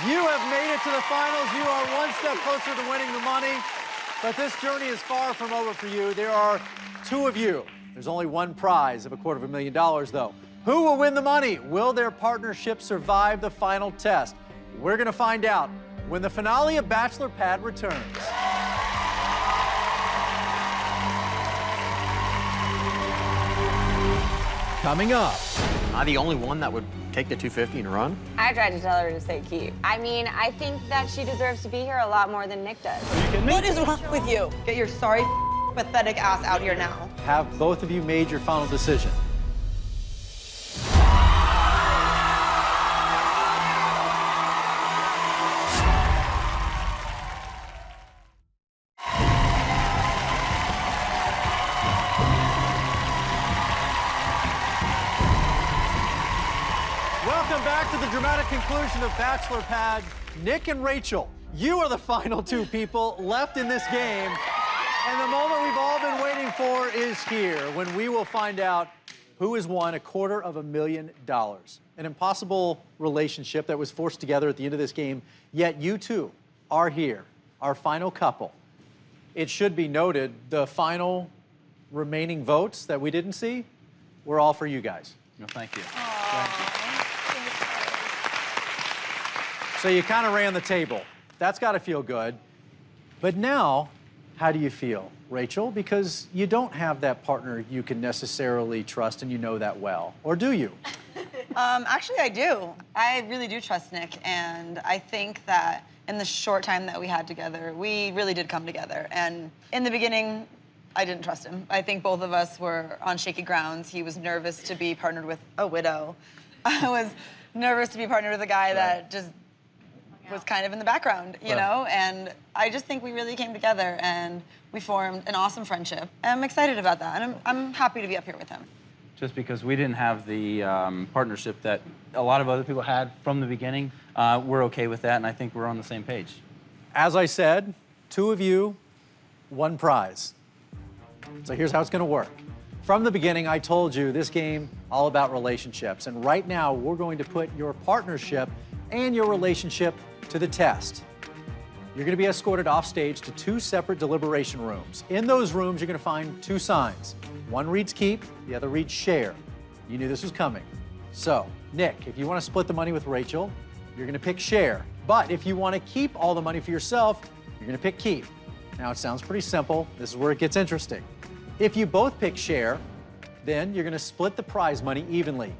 you have made it to the finals. You are 1 step closer to winning the money. But this journey is far from over for you. There are 2 of you. There's only 1 prize of $250,000, though. Who will win the money? Will their partnership survive the final test? We're going to find out when the finale of Bachelor Pad returns. Coming up. Am I the only one that would take the 250 and run? I tried to tell her to say keep. I mean, I think that she deserves to be here a lot more than Nick does. What is wrong with you? Get your sorry, pathetic ass out here now. Have both of you made your final decision? Welcome back to the dramatic conclusion of Bachelor Pad. Nick and Rachel, you are the final two people left in this game. And the moment we've all been waiting for is here, when we will find out who has won $250,000. An impossible relationship that was forced together at the end of this game, yet you two are here, our final couple. It should be noted, the final remaining votes that we didn't see were all for you guys. No, thank you. So you kind of ran the table. That's got to feel good. But now, how do you feel, Rachel? Because you don't have that partner you can necessarily trust and you know that well. Or do you? Actually, I do. I really do trust Nick, and I think that in the short time that we had together, we really did come together. And in the beginning, I didn't trust him. I think both of us were on shaky grounds. He was nervous to be partnered with a widow. I was nervous to be partnered with a guy that just was kind of in the background, you know? And I just think we really came together and we formed an awesome friendship. And I'm excited about that, and I'm happy to be up here with him. Just because we didn't have the partnership that a lot of other people had from the beginning, we're okay with that, and I think we're on the same page. As I said, two of you, one prize. So here's how it's going to work. From the beginning, I told you this game all about relationships, and right now we're going to put your partnership and your relationship to the test. You're going to be escorted off stage to two separate deliberation rooms. In those rooms, you're going to find two signs. One reads keep, the other reads share. You knew this was coming. So, Nick, if you want to split the money with Rachel, you're going to pick share. But if you want to keep all the money for yourself, you're going to pick keep. Now, it sounds pretty simple. This is where it gets interesting. If you both pick share, then you're going to split the prize money evenly,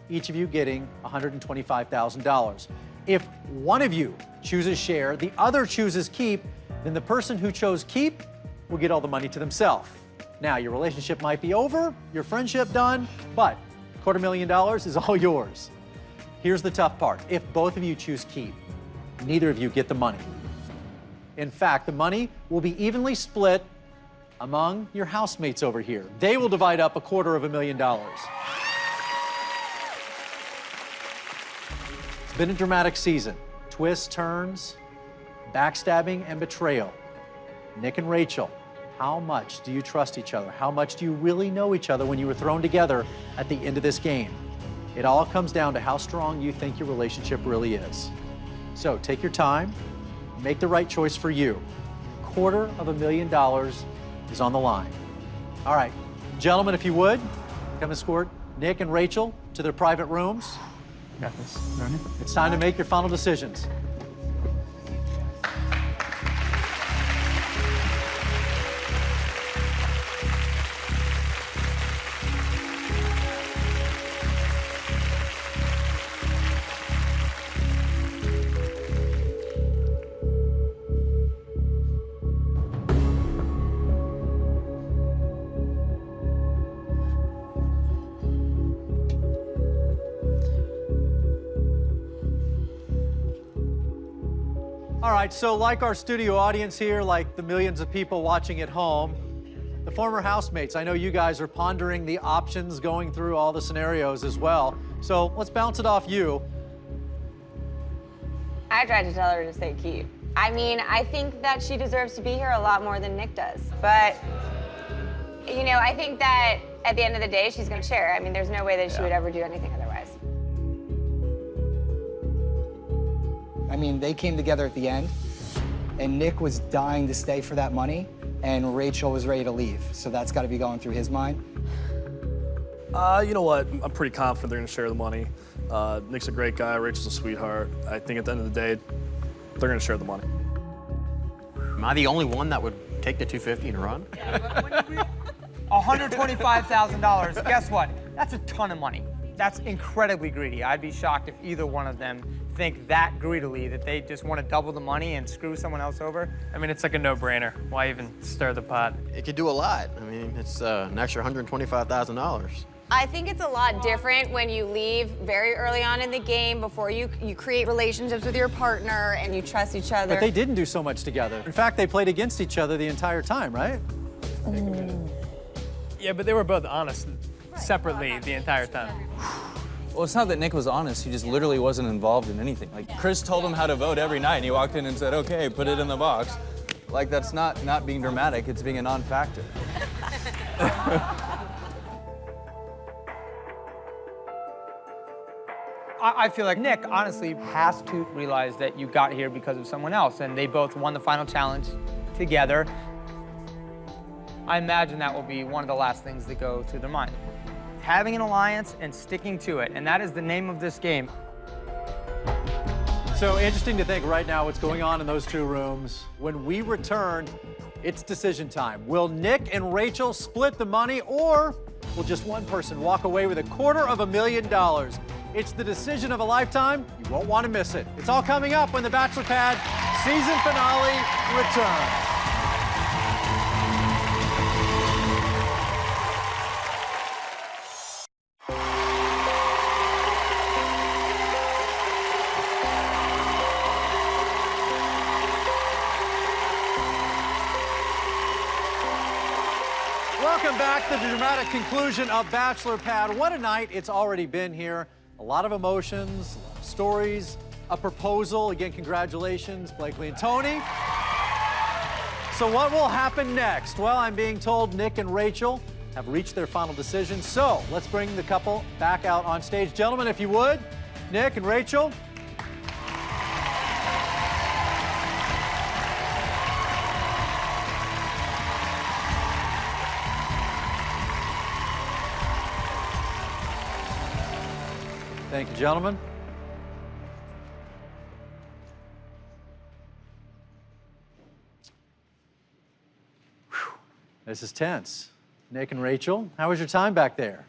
each of you getting $125,000. If one of you chooses share, the other chooses keep, then the person who chose keep will get all the money to themselves. Now, your relationship might be over, your friendship done, but $250,000 is all yours. Here's the tough part. If both of you choose keep, neither of you get the money. In fact, the money will be evenly split among your housemates over here. They will divide up $250,000. It's been a dramatic season. Twists, turns, backstabbing, and betrayal. Nick and Rachel, how much do you trust each other? How much do you really know each other when you were thrown together at the end of this game? It all comes down to how strong you think your relationship really is. So take your time, make the right choice for you. $250,000 is on the line. All right, gentlemen, if you would, come escort Nick and Rachel to their private rooms. Got this. It's time to make your final decisions. All right, so like our studio audience here, like the millions of people watching at home, the former housemates, I know you guys are pondering the options, going through all the scenarios as well. So let's bounce it off you. I tried to tell her to say keep. I mean, I think that she deserves to be here a lot more than Nick does. But, you know, I think that at the end of the day, she's gonna share. I mean, there's no way that she would ever do anything otherwise. I mean, they came together at the end, and Nick was dying to stay for that money, and Rachel was ready to leave. So that's got to be going through his mind. You know what? I'm pretty confident they're gonna share the money. Nick's a great guy, Rachel's a sweetheart. I think at the end of the day, they're gonna share the money. Am I the only one that would take the 250 and run? $125,000. Guess what? That's a ton of money. That's incredibly greedy. I'd be shocked if either one of them think that greedily that they just want to double the money and screw someone else over. I mean, it's like a no-brainer. Why even stir the pot? It could do a lot. I mean, it's an extra $125,000. I think it's a lot different when you leave very early on in the game before you create relationships with your partner and you trust each other. But they didn't do so much together. In fact, they played against each other the entire time, right? Yeah, but they were both honest separately the entire time. Well, it's not that Nick was honest. He just literally wasn't involved in anything. Like, Chris told him how to vote every night, and he walked in and said, okay, put it in the box. Like, that's not being dramatic. It's being a non-factor. I feel like Nick, honestly, has to realize that you got here because of someone else, and they both won the final challenge together. I imagine that will be one of the last things that go through their mind. Having an alliance and sticking to it, and that is the name of this game. So interesting to think right now what's going on in those two rooms. When we return, it's decision time. Will Nick and Rachel split the money, or will just one person walk away with $250,000? It's the decision of a lifetime. You won't want to miss it. It's all coming up when the Bachelor Pad season finale returns. Welcome back to the dramatic conclusion of Bachelor Pad. What a night it's already been here. A lot of emotions, stories, a proposal. Again, congratulations, Blakeley and Tony. So what will happen next? Well, I'm being told Nick and Rachel have reached their final decision. So let's bring the couple back out on stage. Gentlemen, if you would, Nick and Rachel. Thank you, gentlemen. Whew. This is tense. Nick and Rachel, how was your time back there?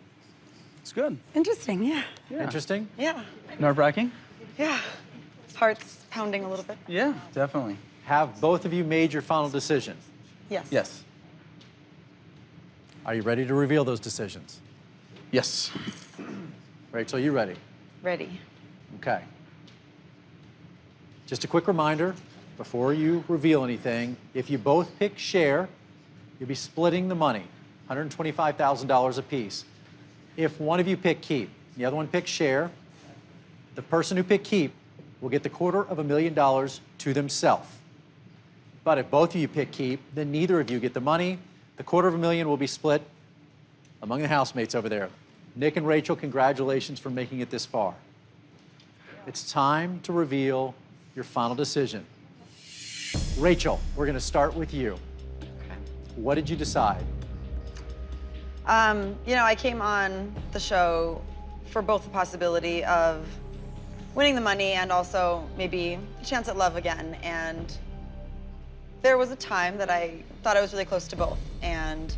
It's good. Interesting, yeah. Interesting? Yeah. Nerve-wracking? Yeah. Heart's pounding a little bit. Yeah, definitely. Have both of you made your final decision? Yes. Yes. Are you ready to reveal those decisions? Yes. Rachel, you ready? Ready. Okay. Just a quick reminder, before you reveal anything, if you both pick share, you'll be splitting the money, $125,000 apiece. If one of you pick keep, the other one picks share, the person who picked keep will get the $250,000 to themselves. But if both of you pick keep, then neither of you get the money. The $250,000 will be split among the housemates over there. Nick and Rachel, congratulations for making it this far. It's time to reveal your final decision. Rachel, we're going to start with you. What did you decide? You know, I came on the show for both the possibility of winning the money and also maybe a chance at love again. And there was a time that I thought I was really close to both. And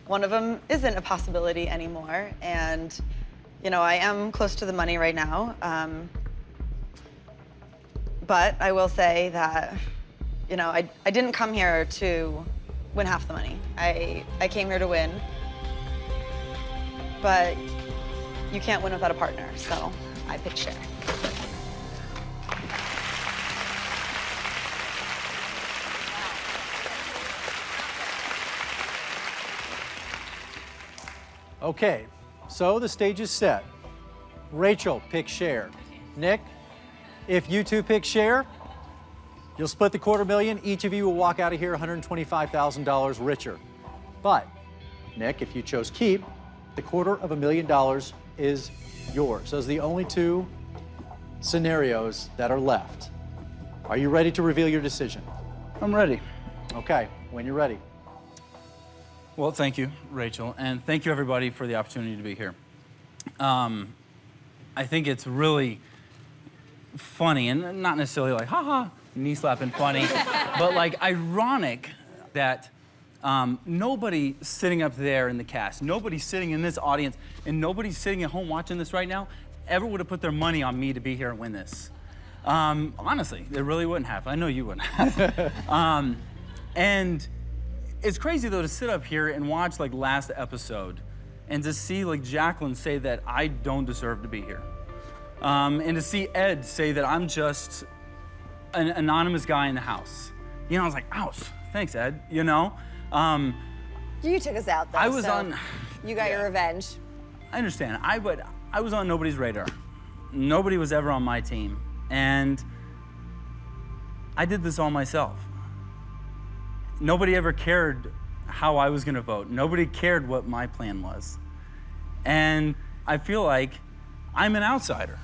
one of them isn't a possibility anymore. And, you know, I am close to the money right now. But I will say that, you know, I didn't come here to win half the money. I came here to win. But you can't win without a partner, so I picked share. Okay, so the stage is set. Rachel, pick share. Nick, if you two pick share, you'll split the $250,000. Each of you will walk out of here $125,000 richer. But, Nick, if you chose keep, the $250,000 is yours. Those are the only two scenarios that are left. Are you ready to reveal your decision? I'm ready. Okay, when you're ready. Well, thank you, Rachel, and thank you, everybody, for the opportunity to be here. I think it's really funny, and not necessarily like, ha-ha, knee-slapping funny, but like ironic that Nobody sitting up there in the cast, nobody sitting in this audience, and nobody sitting at home watching this right now ever would have put their money on me to be here and win this. Honestly, they really wouldn't have. I know you wouldn't have. And it's crazy though to sit up here and watch like last episode and to see like Jacqueline say that I don't deserve to be here. And to see Ed say that I'm just an anonymous guy in the house. You know, I was like, ouch, thanks, Ed, you know? You took us out, though. I was so on. You got your revenge. I understand. But I was on nobody's radar. Nobody was ever on my team. And I did this all myself. Nobody ever cared how I was going to vote. Nobody cared what my plan was. And I feel like I'm an outsider.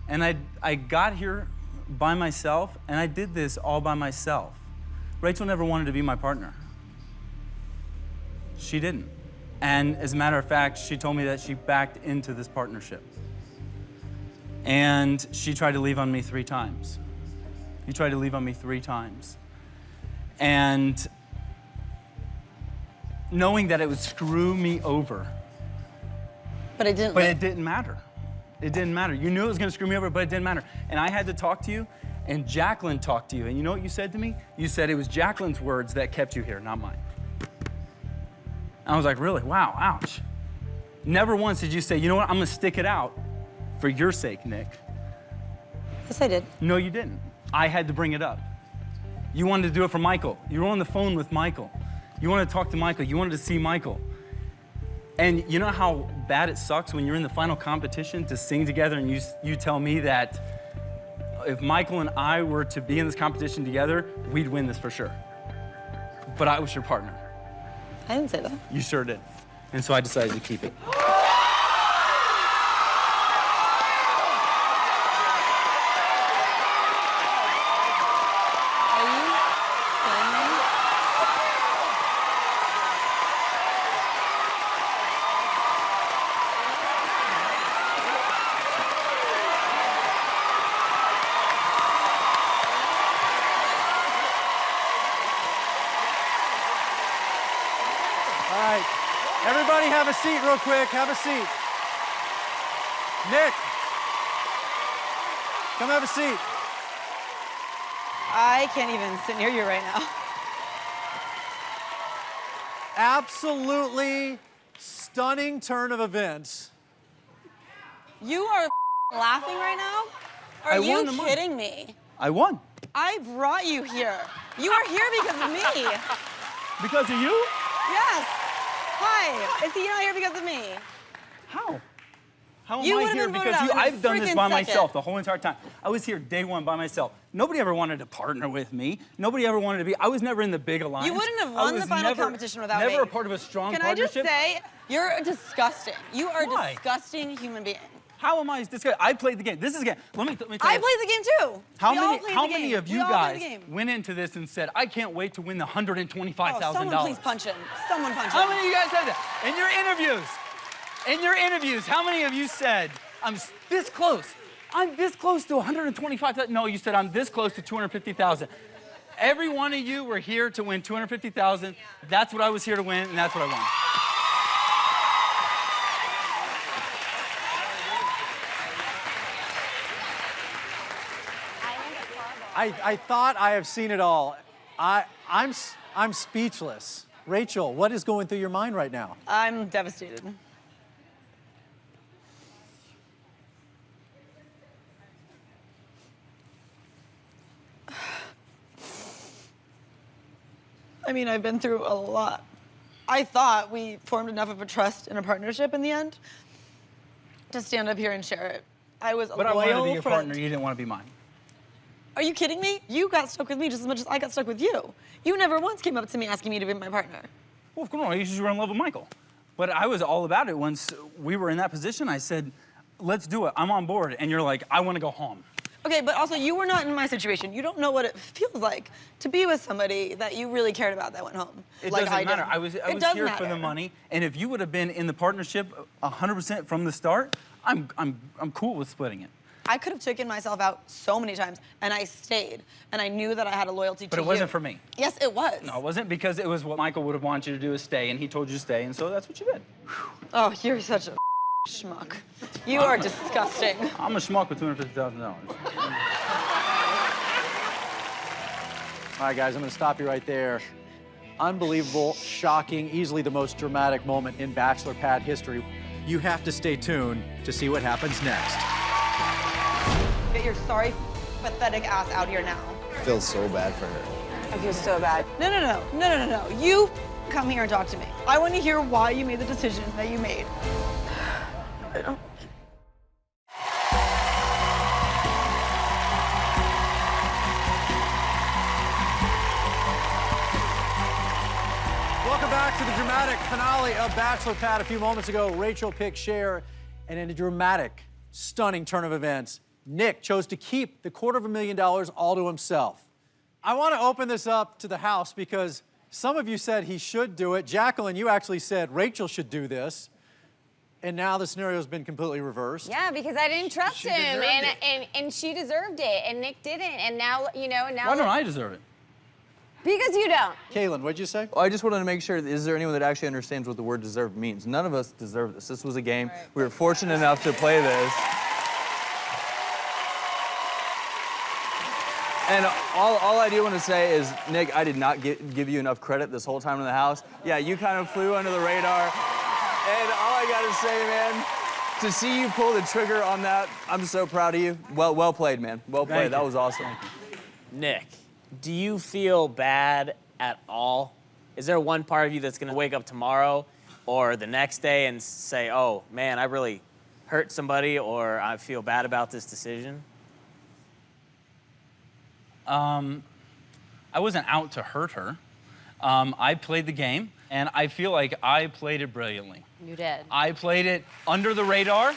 And I got here by myself, and I did this all by myself. Rachel never wanted to be my partner. She didn't. And as a matter of fact, she told me that she backed into this partnership. And she tried to leave on me 3 times. She tried to leave on me 3 times. And knowing that it would screw me over. But it didn't. But it didn't matter. It didn't matter. You knew it was gonna screw me over, but it didn't matter. And I had to talk to you, and Jacqueline talked to you. And you know what you said to me? You said it was Jacqueline's words that kept you here, not mine. I was like, really? Wow, ouch. Never once did you say, you know what, I'm gonna stick it out for your sake, Nick. Yes, I did. No, you didn't. I had to bring it up. You wanted to do it for Michael. You were on the phone with Michael. You wanted to talk to Michael. You wanted to see Michael. And you know how bad it sucks when you're in the final competition to sing together and you tell me that if Michael and I were to be in this competition together, we'd win this for sure. But I was your partner. I didn't say that. You sure did. And so I decided to keep it. All right, everybody have a seat real quick, have a seat. Nick, come have a seat. I can't even sit near you right now. Absolutely stunning turn of events. You are laughing right now? Are I you won the money. kidding me? I won. I brought you here. You are here because of me. Because of you? Yes. Hi. Is he not here because of me? How? How am You I would've here been voted because out you? in a I've done this freaking by second. myself the whole entire time. I was here day one by myself. Nobody ever wanted to partner with me. Nobody ever wanted to be. I was never in the big alliance. You wouldn't have I won the was final never- competition without me. Never a part of a strong Can I just partnership. say, you're disgusting. You are a Why? disgusting human being. How am I disgusting? I played the game. This is a game. Let me tell I you. played the game too. How We all many? played How the many game. of We you all played the guys game. went into this and said, "I can't wait to win the $125,000"? Someone please punch him. Someone punch him. How many of you guys said that? In your interviews, how many of you said, I'm this close? I'm this close to 125,000. No, you said I'm this close to 250,000. Every one of you were here to win 250,000. That's what I was here to win, and that's what I won. I thought I have seen it all. I'm speechless. Rachel, what is going through your mind right now? I'm devastated. I mean, I've been through a lot. I thought we formed enough of a trust and a partnership in the end to stand up here and share it. I was a But I loyal wanted to be your friend. partner. You didn't want to be mine. Are you kidding me? You got stuck with me just as much as I got stuck with you. You never once came up to me asking me to be my partner. Well, come on, you were in love with Michael. But I was all about it. Once we were in that position, I said, let's do it. I'm on board. And you're like, I want to go home. Okay, but also you were not in my situation. You don't know what it feels like to be with somebody that you really cared about that went home. It like doesn't I matter. did. I was It here does for matter. the money. And if you would have been in the partnership 100% from the start, I'm cool with splitting it. I could have taken myself out so many times, and I stayed, and I knew that I had a loyalty to But you. it wasn't for me. Yes, it was. No, it wasn't, because it was what Michael would have wanted you to do is stay, and he told you to stay, and so that's what you did. Oh, you're such a schmuck. You are disgusting. I'm a schmuck with $250,000. All right, guys, I'm going to stop you right there. Unbelievable, shocking, easily the most dramatic moment in Bachelor Pad history. You have to stay tuned to see what happens next. Get your sorry, pathetic ass out here now. I feel so bad for her. I feel so bad. No. You come here and talk to me. I want to hear why you made the decision that you made. I don't. Welcome back to the dramatic finale of Bachelor Pad. A few moments ago, Rachel picked Cher, and in a dramatic, stunning turn of events, Nick chose to keep the $250,000 all to himself. I want to open this up to the house because some of you said he should do it. Jacqueline, you actually said Rachel should do this. And now the scenario's been completely reversed. Yeah, because I didn't trust him, and she deserved it, and Nick didn't, and now, you know, now. Why don't I deserve it? Because you don't. Kaylin, what'd you say? Well, I just wanted to make sure, is there anyone that actually understands what the word deserved means? None of us deserve this. This was a game. Right. We were fortunate enough to play this. And all I do want to say is, Nick, I did not give you enough credit this whole time in the house. Yeah, you kind of flew under the radar. And all I got to say, man, to see you pull the trigger on that, I'm so proud of you. Well played, man. Well played. That was awesome. Nick, do you feel bad at all? Is there one part of you that's gonna wake up tomorrow or the next day and say, oh man, I really hurt somebody, or I feel bad about this decision? I wasn't out to hurt her. I played the game, and I feel like I played it brilliantly. You did. I played it under the radar.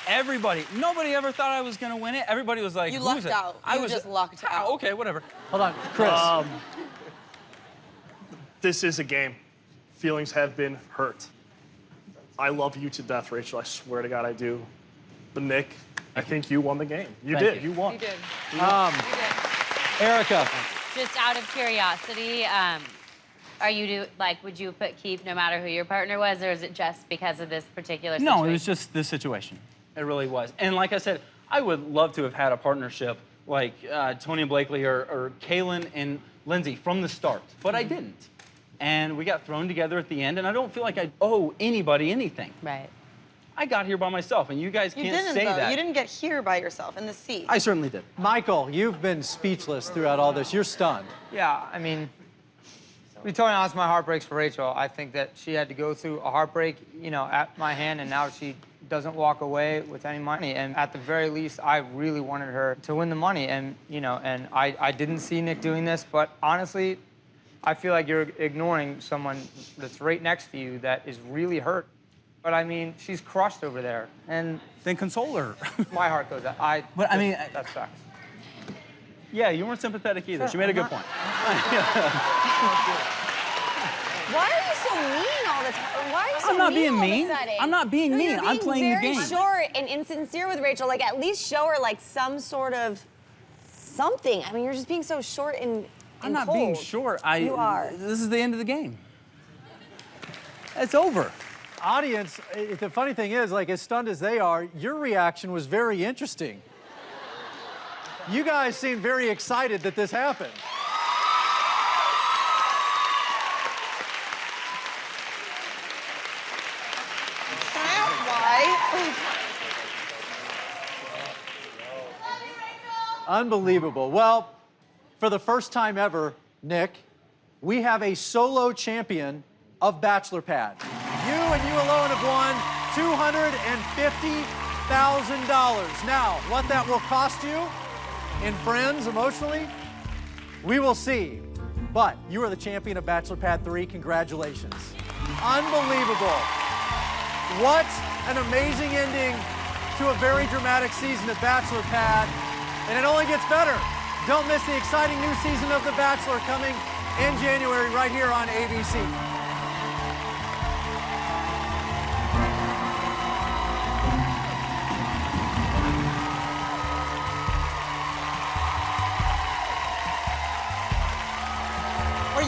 Nobody ever thought I was gonna win it. Everybody was like, You who's lucked it? out. I You was just lucked out. Okay, whatever. Hold on, Chris. This is a game. Feelings have been hurt. I love you to death, Rachel. I swear to God I do. But Nick, I think you won the game. You did. You won. You did. Erica. Just out of curiosity, would you put keep no matter who your partner was, or is it just because of this particular situation? No, it was just this situation. It really was. And like I said, I would love to have had a partnership like Tony and Blakeley or Kaylin and Lindsay from the start, but I didn't. And we got thrown together at the end, and I don't feel like I owe anybody anything. Right. I got here by myself, and you guys can't say that. You didn't get here by yourself in the seat. I certainly did. Michael, you've been speechless throughout all this. You're stunned. Yeah, I mean, to be totally honest, my heart breaks for Rachel. I think that she had to go through a heartbreak, you know, at my hand, and now she doesn't walk away with any money. And at the very least, I really wanted her to win the money. And, you know, and I didn't see Nick doing this, but honestly, I feel like you're ignoring someone that's right next to you that is really hurt. But I mean, she's crushed over there. And then console her. My heart goes out. But I mean, that sucks. Yeah, you weren't sympathetic either. Sure, she made a good point. Why are you so mean all the time? Why are you so I'm not mean being all mean. of a sudden? I'm not being No, mean. you're I'm playing the game. very short and insincere with Rachel. Like, at least show her like some sort of something. I mean, you're just being so short and I'm not cold. being short. You are. This is the end of the game. It's over. Audience, the funny thing is, like, as stunned as they are, your reaction was very interesting. You guys seem very excited that this happened. Unbelievable. Well, for the first time ever, Nick, we have a solo champion of Bachelor Pad. You and you alone have won $250,000. Now, what that will cost you in friends, emotionally, we will see. But you are the champion of Bachelor Pad 3. Congratulations. Unbelievable. What an amazing ending to a very dramatic season of Bachelor Pad. And it only gets better. Don't miss the exciting new season of The Bachelor coming in January right here on ABC.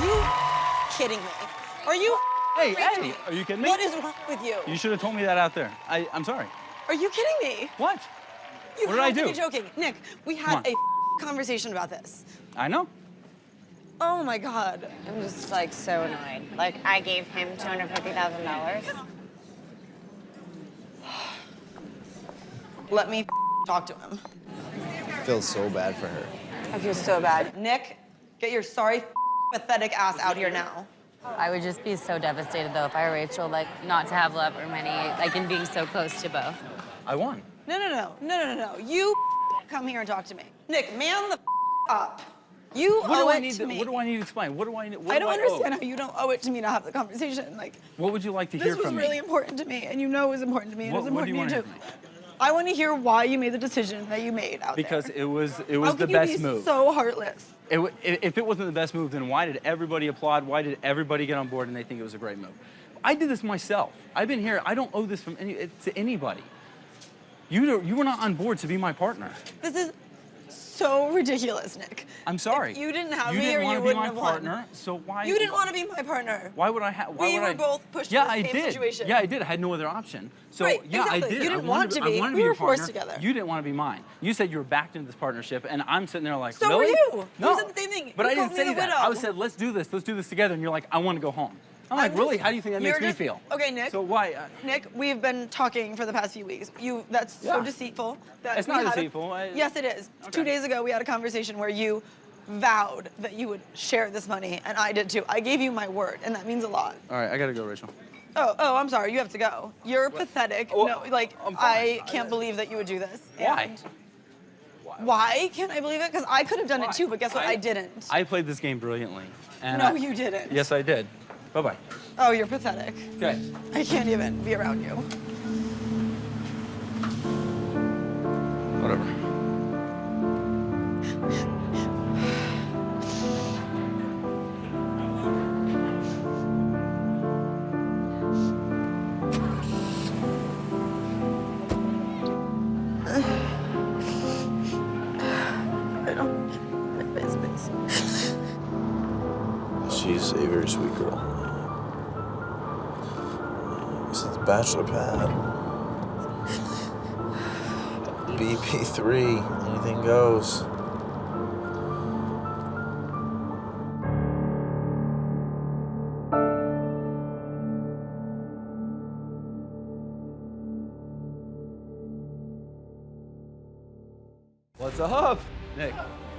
you kidding me? Are you? Hey, Eddie, are you kidding me? What is wrong with you? You should have told me that out there. I'm sorry. Are you kidding me? What? You What did I have to do? be joking. Nick, we had a conversation about this. I know. Oh my God. I'm just like so annoyed. Like I gave him $250,000. Let me talk to him. I feel so bad for her. I feel so bad. Nick, get your sorry, pathetic ass out here now. I would just be so devastated, though, if I were Rachel, like, not to have love or money, like, and being so close to both. I won. No. You come here and talk to me. Nick, man the up. You owe it to me. What do I need to explain? What do I? What I do don't understand owe? how you don't owe it to me to have the conversation. Like, What would you like to hear this was from me? really important to me, and you know it was important to me, and it was What do important you to want you to too. hear from me? I want to hear why you made the decision that you made out Because there. it was How the could best you be move. so heartless? If it wasn't the best move, then why did everybody applaud? Why did everybody get on board and they think it was a great move? I did this myself. I've been here. I don't owe this to anybody. You were not on board to be my partner. This is so ridiculous, Nick. I'm sorry. If you didn't have you me, didn't or want you to be wouldn't my have partner, won. so why? You didn't want to be my partner. Why would I have? We were both pushed Yeah, in the I same did. situation. Yeah, I did. I had no other option. So Right, yeah, I exactly. did. You didn't I want wanted to I be. wanted to We be were your partner. forced together. You didn't want to be mine. You said you were backed into this partnership, and I'm sitting there like, So really? were you. No. You said the same thing. But You I called didn't me say the that. widow. I said, let's do this together, and you're like, I want to go home. I'm like, really? How do you think that makes me feel? Okay, Nick. So why? Nick, we've been talking for the past few weeks. That's so Yeah. deceitful. That It's we not had a- deceitful. Yes, it is. Okay. 2 days ago, we had a conversation where you vowed that you would share this money, and I did too. I gave you my word, and that means a lot. All right, I gotta go, Rachel. Oh, I'm sorry. You have to go. You're pathetic. Well, No, like, I'm fine. I can't believe that you would do this. Why? And why can't I believe it? Because I could have done it too, but guess what? I didn't. I played this game brilliantly. And No, you didn't. Yes, I did. Bye-bye. Oh, you're pathetic. Okay. I can't even be around you. Whatever. I don't get my business. She's a very sweet girl. This is the Bachelor Pad. BP3, anything goes. What's up? Nick.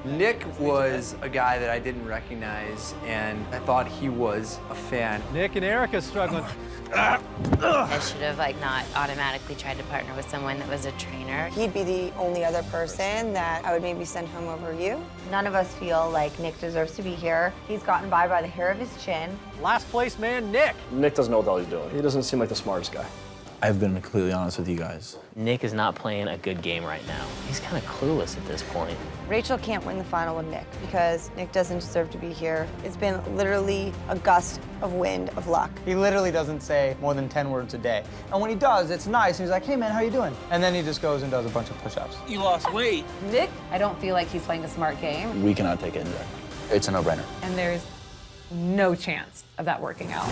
Nick was a guy that I didn't recognize, and I thought he was a fan. Nick and Erica struggling. I should have, like, not automatically tried to partner with someone that was a trainer. He'd be the only other person that I would maybe send home over you. None of us feel like Nick deserves to be here. He's gotten by the hair of his chin. Last place man, Nick. Nick doesn't know what the hell he's doing. He doesn't seem like the smartest guy. I've been completely honest with you guys. Nick is not playing a good game right now. He's kind of clueless at this point. Rachel can't win the final with Nick because Nick doesn't deserve to be here. It's been literally a gust of wind of luck. He literally doesn't say more than 10 words a day. And when he does, it's nice. He's like, hey man, how you doing? And then he just goes and does a bunch of push-ups. You lost weight. Nick, I don't feel like he's playing a smart game, We cannot take it indirectly. It's a no-brainer. and there's no chance of that working out.